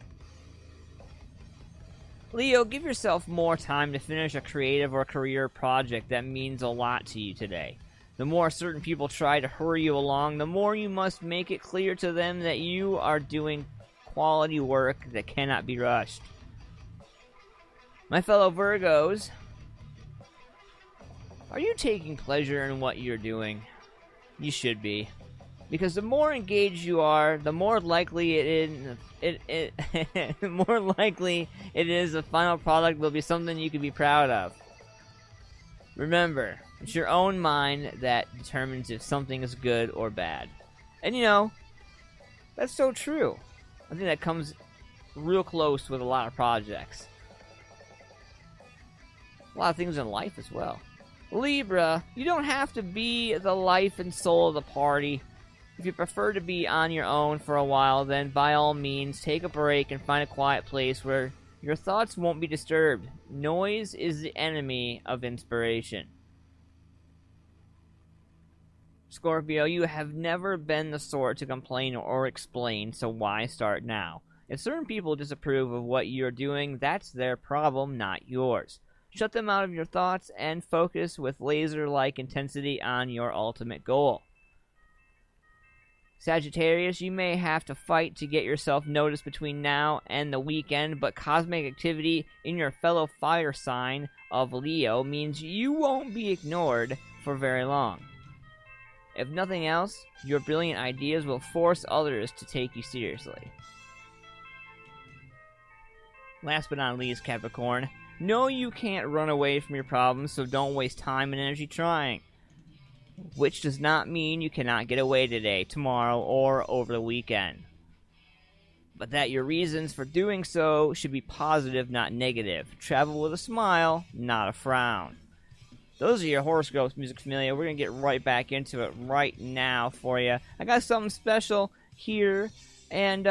Leo, give yourself more time to finish a creative or career project that means a lot to you today. The more certain people try to hurry you along, the more you must make it clear to them that you are doing quality work that cannot be rushed. My fellow Virgos, are you taking pleasure in what you're doing? You should be. Because the more engaged you are, the more likely more likely it is the final product will be something you can be proud of. Remember, it's your own mind that determines if something is good or bad. And you know, that's so true. I think that comes real close with a lot of projects. A lot of things in life as well. Libra, you don't have to be the life and soul of the party. If you prefer to be on your own for a while, then by all means, take a break and find a quiet place where your thoughts won't be disturbed. Noise is the enemy of inspiration. Scorpio, you have never been the sort to complain or explain, so why start now? If certain people disapprove of what you're doing, that's their problem, not yours. Shut them out of your thoughts and focus with laser-like intensity on your ultimate goal. Sagittarius, you may have to fight to get yourself noticed between now and the weekend, but cosmic activity in your fellow fire sign of Leo means you won't be ignored for very long. If nothing else, your brilliant ideas will force others to take you seriously. Last but not least, Capricorn, no, you can't run away from your problems, so don't waste time and energy trying. Which does not mean you cannot get away today, tomorrow, or over the weekend. But that your reasons for doing so should be positive, not negative. Travel with a smile, not a frown. those are your horoscopes, Music Familia. We're going to get right back into it right now for you. I got something special here, and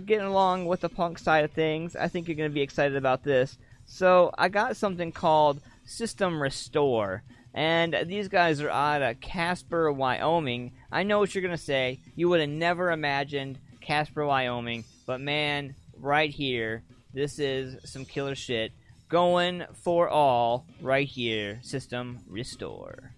getting along with the punk side of things, I think you're going to be excited about this. So I got something called System Restore, and these guys are out of Casper, Wyoming. I know what you're going to say. You would have never imagined Casper, Wyoming, but man, right here, this is some killer shit. Going for all right here. System Restore.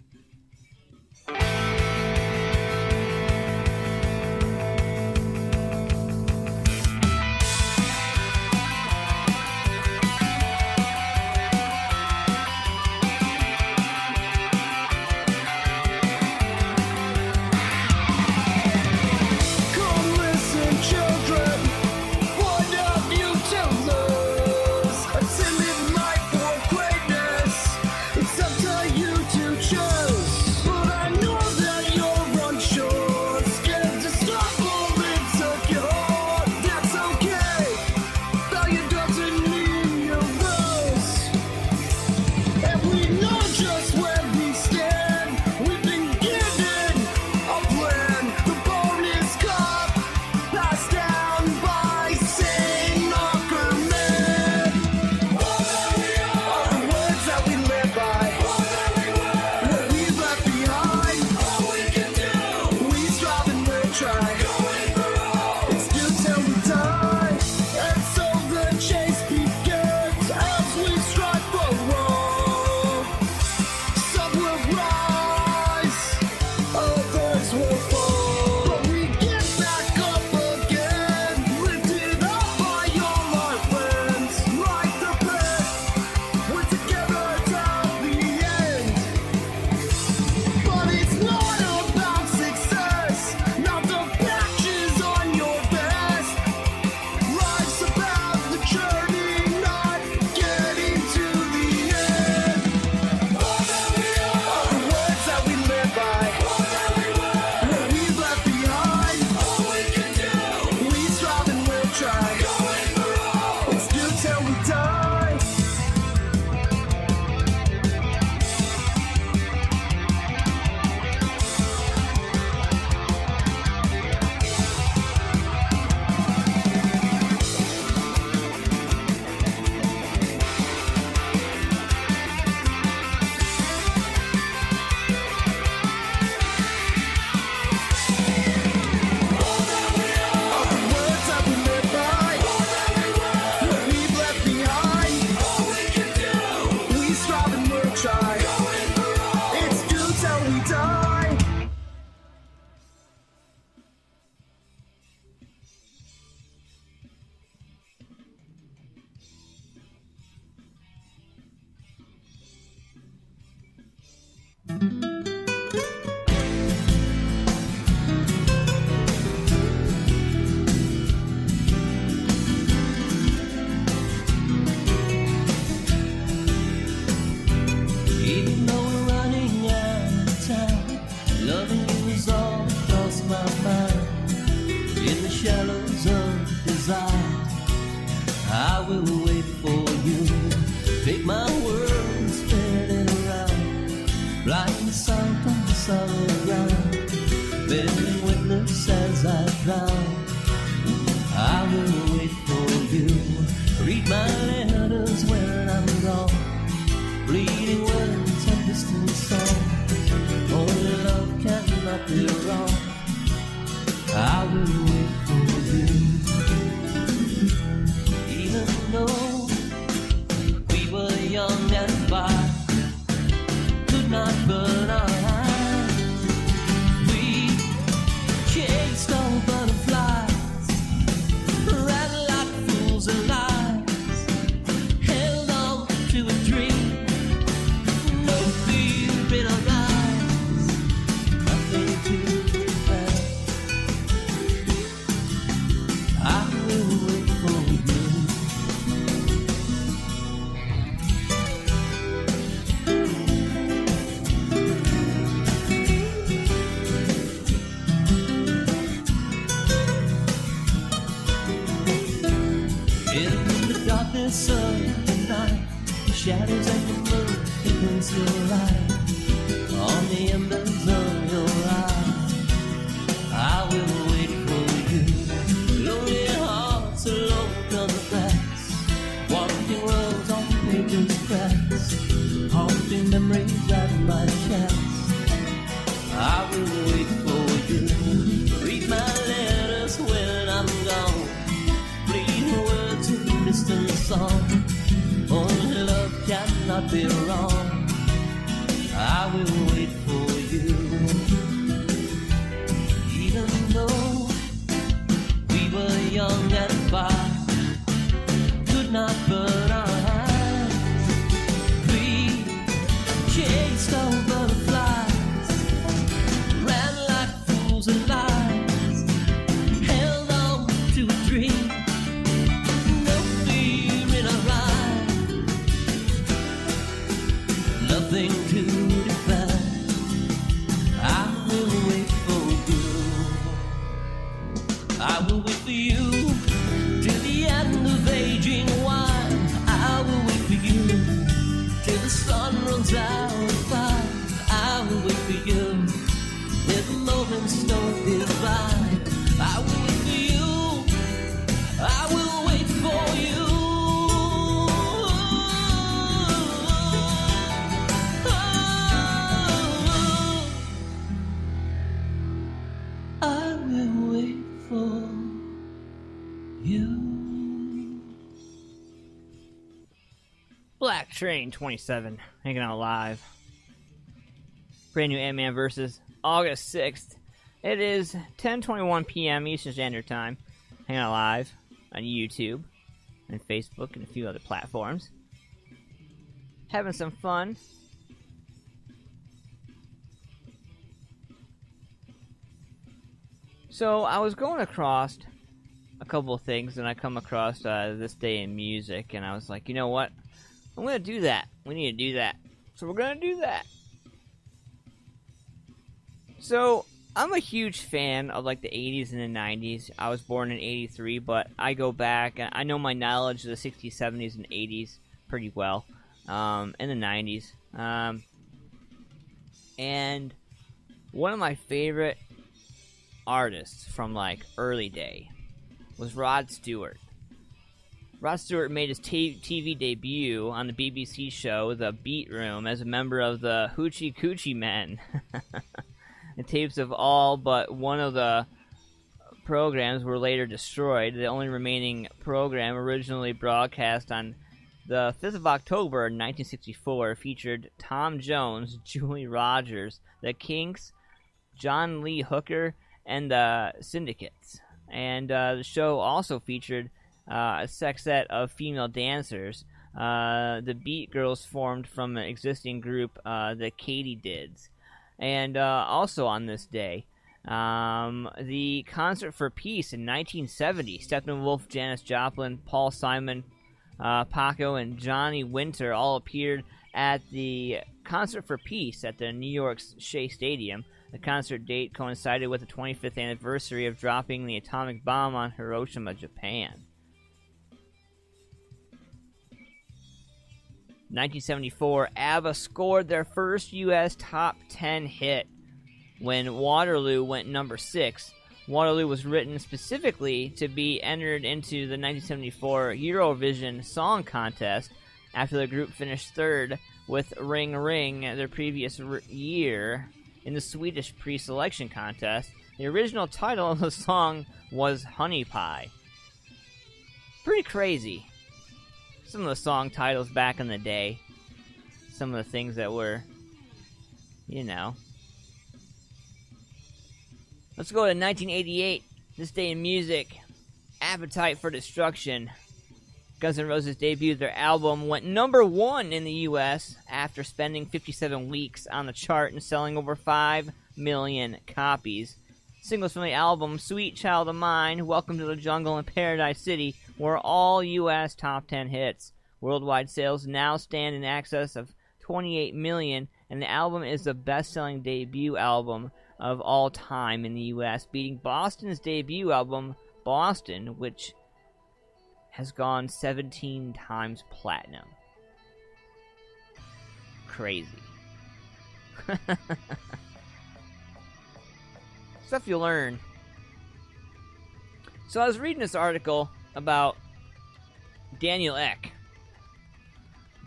Shadows and the moon against your light. those cracks, haunting memories at my chest. I will wait for you. Read my letters when I'm gone. Fleeting words in distant song. Only love cannot be wrong. I will wait for you. Even though we were young and far, could not burn our eyes. We chased our butterflies, ran like fools and lies, held on to a dream, no fear in our eyes, nothing to define. I will wait for you. I will wait for you till the end of aging wine. I will wait for you till the sun runs out of fire. I will wait for you if moments don't divide. I will wait for you. I will wait for you. I will wait for you. Black Train 27, hanging out live. Brand new Ant-Man vs. August 6th. It is 10:21 p.m. Eastern Standard Time. Hanging out live on YouTube and Facebook and a few other platforms. Having some fun. So I was going across a couple of things, and I come across This Day in Music, and I was like, you know what? I'm going to do that. We need to do that. So we're going to do that. So I'm a huge fan of like the 80s and the 90s. I was born in 83, but I go back. I know my knowledge of the 60s, 70s, and 80s pretty well. And the 90s. And one of my favorite artists from like early day was Rod Stewart. Rod Stewart made his TV debut on the BBC show The Beat Room as a member of the Hoochie Coochie Men. The tapes of all but one of the programs were later destroyed. The only remaining program, originally broadcast on the 5th of October 1964, featured Tom Jones, Julie Rogers, The Kinks, John Lee Hooker, and the Syndicates. And the show also featured a sextet of female dancers. The Beat Girls formed from an existing group, the Katydids. And also on this day, the Concert for Peace in 1970, Steppenwolf, Janis Joplin, Paul Simon, Paco, and Johnny Winter all appeared at the Concert for Peace at the New York's Shea Stadium. The concert date coincided with the 25th anniversary of dropping the atomic bomb on Hiroshima, Japan. 1974, ABBA scored their first U.S. top 10 hit when Waterloo went number 6. Waterloo was written specifically to be entered into the 1974 Eurovision Song Contest after the group finished third with Ring Ring their previous year in the Swedish pre-selection contest. The original title of the song was Honey Pie. Pretty crazy. Some of the song titles back in the day. Some of the things that were, you know. Let's go to 1988. This Day in Music. Appetite for Destruction. Guns N' Roses debuted their album, went number 1 in the U.S. after spending 57 weeks on the chart and selling over 5 million copies. Singles from the album, Sweet Child of Mine, Welcome to the Jungle, and Paradise City were all U.S. top 10 hits. Worldwide sales now stand in excess of 28 million, and the album is the best-selling debut album of all time in the U.S., beating Boston's debut album, Boston, which has gone 17 times platinum. Crazy. Stuff you learn. So I was reading this article about Daniel Ek.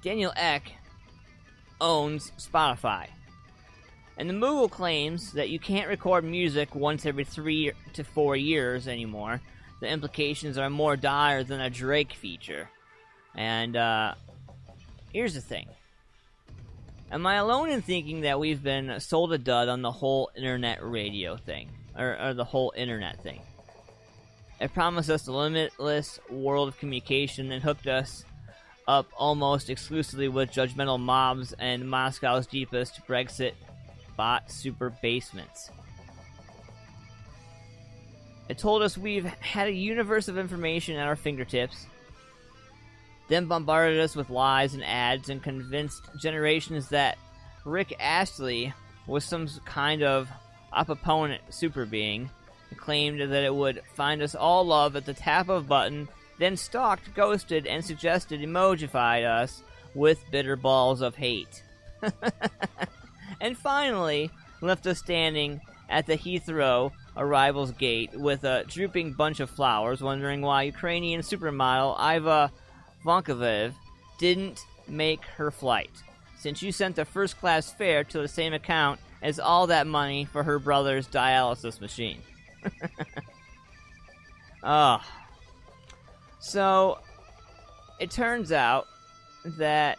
Daniel Ek owns Spotify. And the Moogle claims that you can't record music once every 3 to 4 years anymore. The implications are more dire than a Drake feature. And here's the thing. Am I alone in thinking that we've been sold a dud on the whole internet radio thing? Or the whole internet thing? It promised us a limitless world of communication and hooked us up almost exclusively with judgmental mobs and Moscow's deepest Brexit bot super basements. It told us we've had a universe of information at our fingertips, then bombarded us with lies and ads and convinced generations that Rick Astley was some kind of opponent super being, and claimed that it would find us all love at the tap of a button, then stalked, ghosted, and suggested emojified us with bitter balls of hate. And finally left us standing at the Heathrow arrivals gate with a drooping bunch of flowers, wondering why Ukrainian supermodel Iva Vankovev didn't make her flight, since you sent the first-class fare to the same account as all that money for her brother's dialysis machine. Oh. So, it turns out that,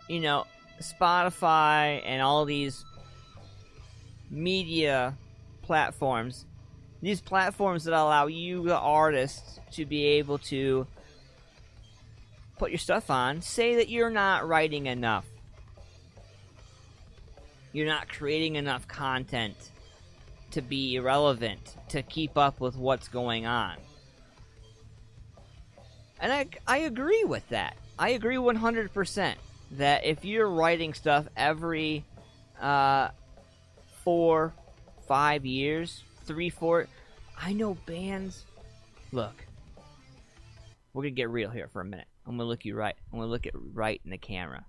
you know, Spotify and all these media platforms, these platforms that allow you, the artists, to be able to put your stuff on, say that you're not writing enough. You're not creating enough content to be relevant, to keep up with what's going on. And I agree with that. I agree 100%. That if you're writing stuff every 4, 5 years, 3, 4, I know bands. Look, we're gonna get real here for a minute. I'm gonna look you right. I'm gonna look at right in the camera.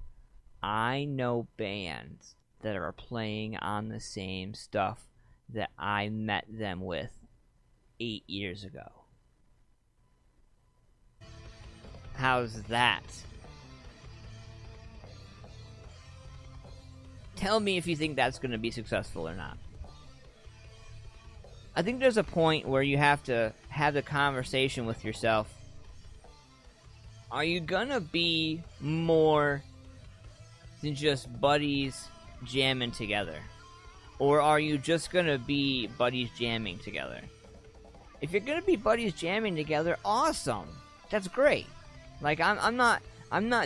I know bands that are playing on the same stuff that I met them with 8 years ago. How's that? Tell me if you think that's going to be successful or not. I think there's a point where you have to have the conversation with yourself. Are you going to be more than just buddies jamming together? Or are you just going to be buddies jamming together? If you're going to be buddies jamming together, awesome. That's great. Like, I'm not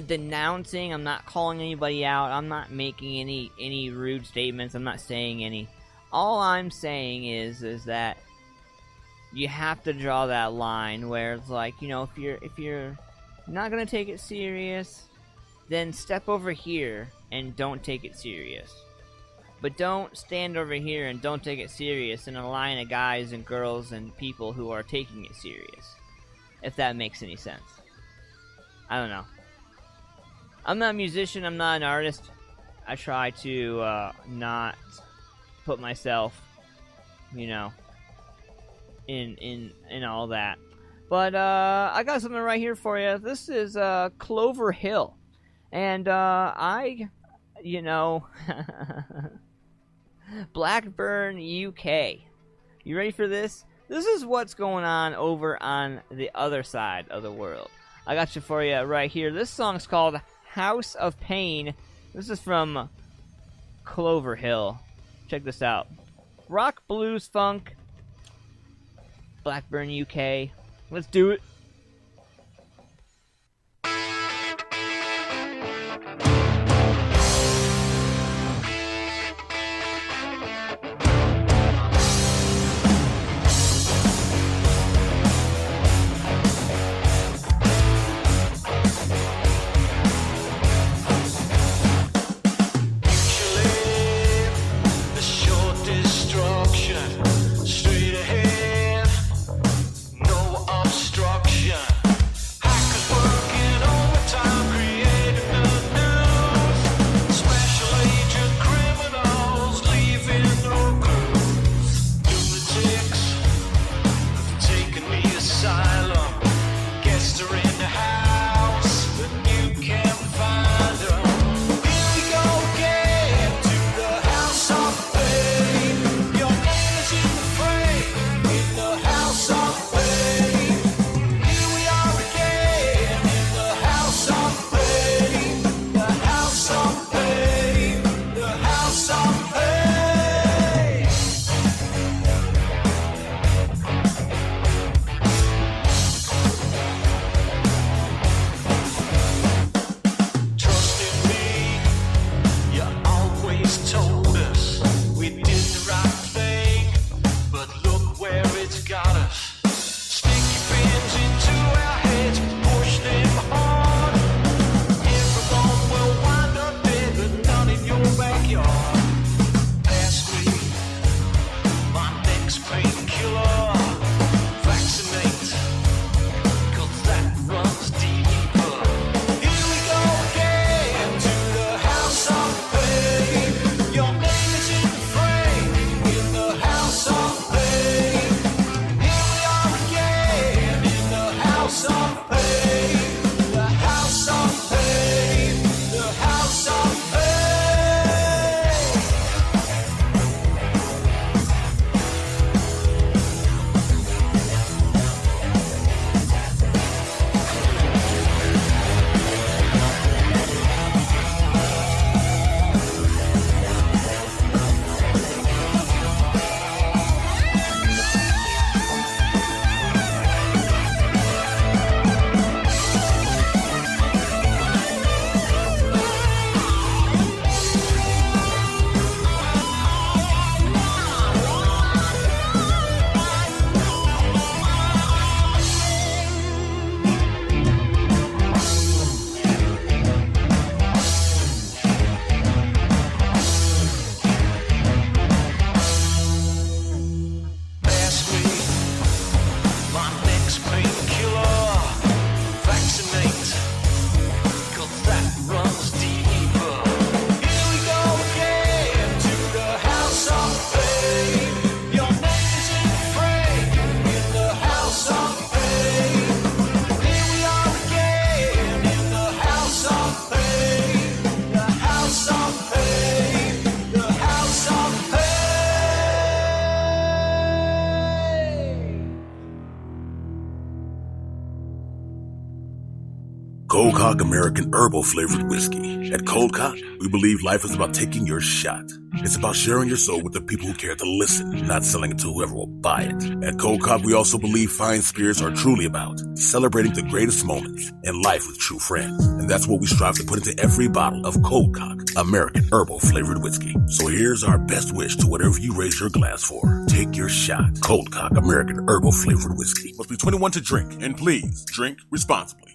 denouncing, I'm not calling anybody out, I'm not making any rude statements, I'm not saying any. All I'm saying is that you have to draw that line where it's like, you know, if you're not gonna take it serious, then step over here and don't take it serious. But don't stand over here and don't take it serious in a line of guys and girls and people who are taking it serious. If that makes any sense. I don't know. I'm not a musician, I'm not an artist. I try to not put myself, you know, in all that. But I got something right here for you. This is Clover Hill. And you know, Blackburn, UK. You ready for this? This is what's going on over on the other side of the world. I got you for you right here. This song's called House of Pain. This is from Clover Hill. Check this out. Rock, blues, funk. Blackburn, UK. Let's do it. Straight ahead, no obstruction. Cock American Herbal Flavored Whiskey. At Cold Cock, we believe life is about taking your shot. It's about sharing your soul with the people who care to listen, not selling it to whoever will buy it. At Cold Cock, we also believe fine spirits are truly about celebrating the greatest moments in life with true friends. And that's what we strive to put into every bottle of Cold Cock American Herbal Flavored Whiskey. So here's our best wish to whatever you raise your glass for. Take your shot. Cold Cock American Herbal Flavored Whiskey. Must be 21 to drink, and please drink responsibly.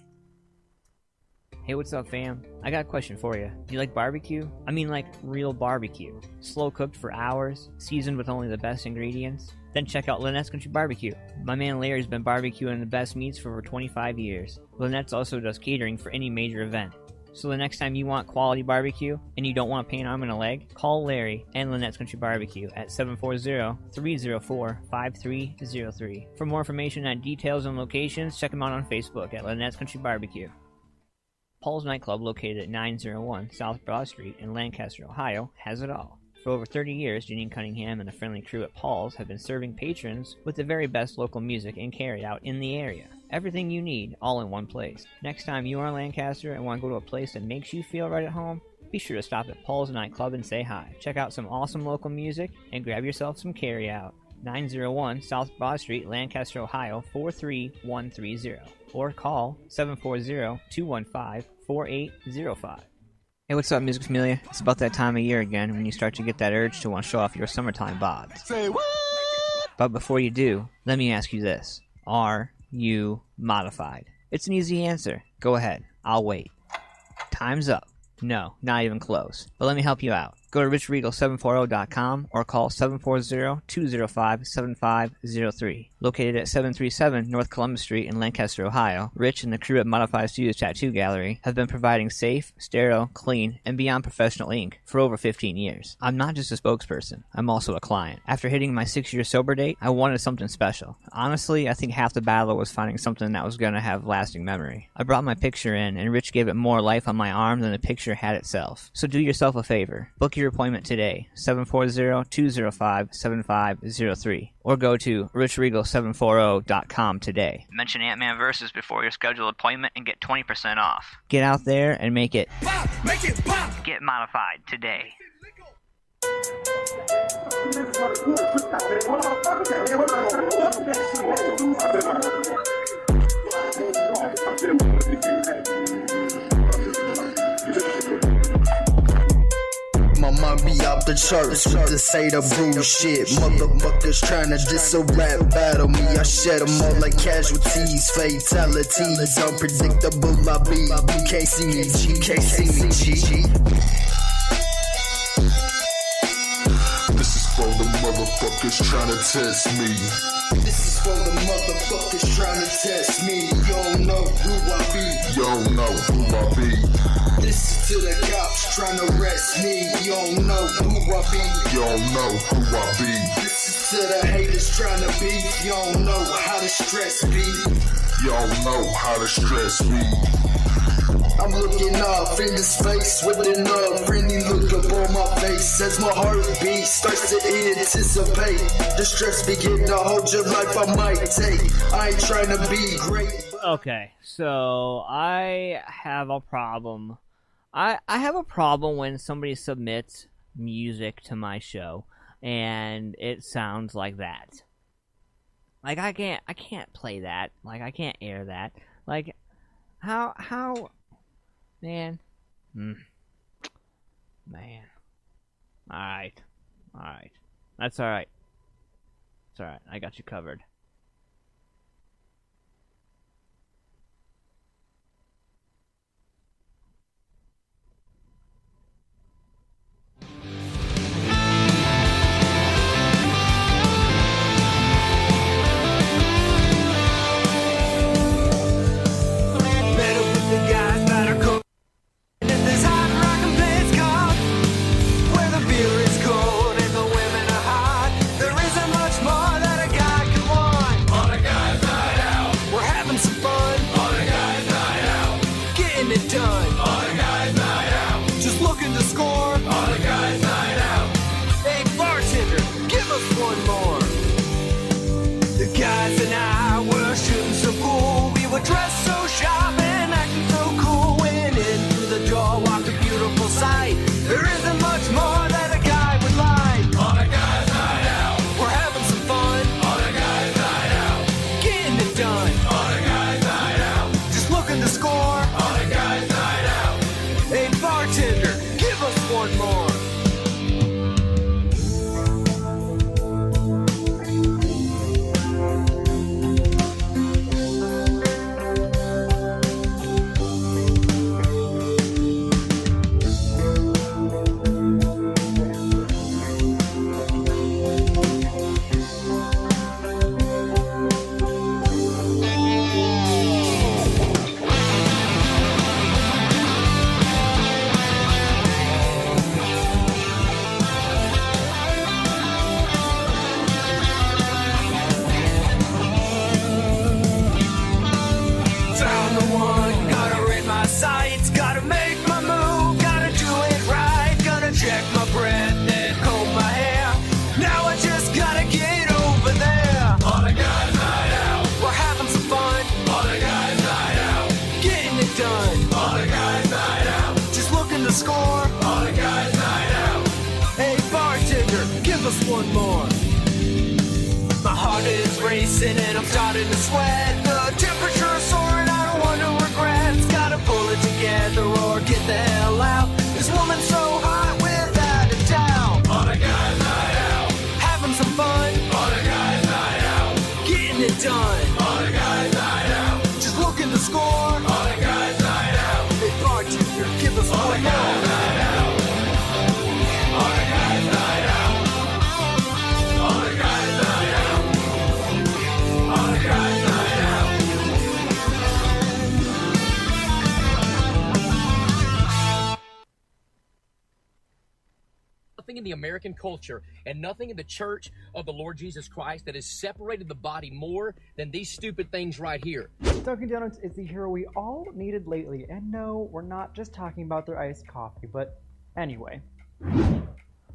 Hey, what's up, fam? I got a question for you. Do you like barbecue? I mean, like real barbecue. Slow cooked for hours, seasoned with only the best ingredients? Then check out Lynettes Country BBQ. My man Larry's been barbecuing the best meats for over 25 years. Lynettes also does catering for any major event. So the next time you want quality barbecue and you don't want to pay an arm and a leg, call Larry and Lynettes Country BBQ at 740-304-5303. For more information on details and locations, check them out on Facebook at Lynettes Country BBQ. Paul's Nightclub, located at 901 South Broad Street in Lancaster, Ohio, has it all. For over 30 years, Janine Cunningham and the friendly crew at Paul's have been serving patrons with the very best local music and carry-out in the area. Everything you need, all in one place. Next time you are in Lancaster and want to go to a place that makes you feel right at home, be sure to stop at Paul's Nightclub and say hi. Check out some awesome local music and grab yourself some carry-out. 901 South Broad Street, Lancaster, Ohio, 43130. Or call 740-215-4805. Hey, what's up, Music Familia? It's about that time of year again when you start to get that urge to want to show off your summertime bods. Say what? But before you do, let me ask you this. Are you modified? It's an easy answer. Go ahead. I'll wait. Time's up. No, not even close. But let me help you out. Go to richregal740.com or call 740-205-7503. Located at 737 North Columbus Street in Lancaster, Ohio, Rich and the crew at Modified Studios Tattoo Gallery have been providing safe, sterile, clean, and beyond professional ink for over 15 years. I'm not just a spokesperson, I'm also a client. After hitting my 6-year sober date, I wanted something special. Honestly, I think half the battle was finding something that was going to have lasting memory. I brought my picture in, and Rich gave it more life on my arm than the picture had itself. So do yourself a favor. Book your appointment today, 740-205-7503, or go to richregal740.com today. Mention AntmanVs before your scheduled appointment and get 20% off. Get out there and make it pop! Make it pop! Get modified today. My mind be out the charts with the say the bullshit. Motherfuckers tryna diss a rap battle me. I shed them all like casualties, fatalities. Unpredictable I be. You can't see me, G. Can't see me, G. This is for the motherfuckers tryna test me. This is for the motherfuckers tryna test me. You don't know who I be. You don't know who I be. This is to the cops tryna arrest me. You don't know who I be. You don't know who I be. This is to the haters tryna be. You don't know how to stress me. You don't know how to stress me. I'm looking up in his face with an friendly look up on my face as my heartbeat starts to anticipate. The stress begin to hold your life I might take. I ain't trying to be great. Okay, so I have a problem. I have a problem when somebody submits music to my show and it sounds like that. Like I can't play that. Like I can't air that. Like how man. Man. Alright. That's alright. It's alright. I got you covered. Where the beer is cold and the women are hot, there isn't much more that a guy can want. beautiful sight. There isn't much more that a guy would like. On a guy's night out, we're having some fun. On a guy's night out, getting it done. On a guy's night out, just looking to score. On a guy's night out, hey bartender, give us one more. One more. My heart is racing and I'm starting to sweat. The temperature's soaring, I don't want no regrets. Gotta pull it together or get the hell out. This woman's so hot without a doubt. On a guy's night out, having some fun. On a guy's night out, getting it done. On a guy's night out, just looking to score. On a guy's night out, hey bartender, give us one more. In the American culture and nothing in the church of the Lord Jesus Christ that has separated the body more than these stupid things right here. Dunkin' Donuts is the hero we all needed lately, and no, we're not just talking about their iced coffee, but anyway. From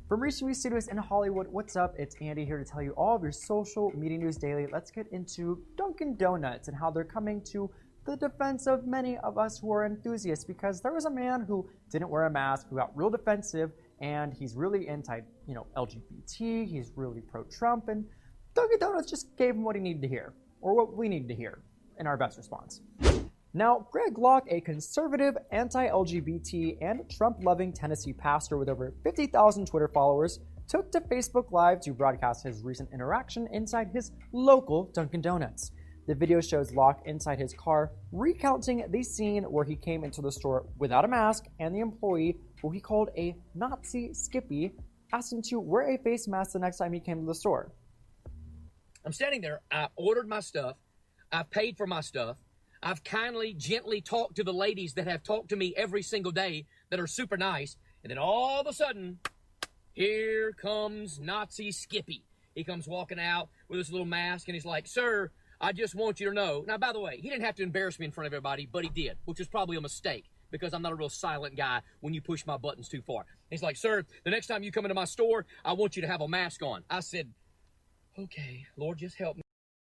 Reach TV Studios in Hollywood, what's up? It's Andy here to tell you all of your social media news daily. Let's get into Dunkin' Donuts and how they're coming to the defense of many of us who are enthusiasts, because there was a man who didn't wear a mask who got real defensive, and he's really anti, LGBT, he's really pro-Trump, and Dunkin' Donuts just gave him what he needed to hear, or what we needed to hear, in our best response. Now, Greg Locke, a conservative, anti-LGBT, and Trump-loving Tennessee pastor with over 50,000 Twitter followers, took to Facebook Live to broadcast his recent interaction inside his local Dunkin' Donuts. The video shows Locke inside his car recounting the scene where he came into the store without a mask, and the employee, who he called a Nazi Skippy, asked him to wear a face mask the next time he came to the store. I'm standing there, I ordered my stuff, I've paid for my stuff, I've kindly, gently talked to the ladies that have talked to me every single day that are super nice, and then all of a sudden, here comes Nazi Skippy. He comes walking out with his little mask, and he's like, "Sir, I just want you to know." Now, by the way, he didn't have to embarrass me in front of everybody, but he did, which is probably a mistake because I'm not a real silent guy when you push my buttons too far. He's like, "Sir, the next time you come into my store, I want you to have a mask on." I said, "Okay, Lord, just help me."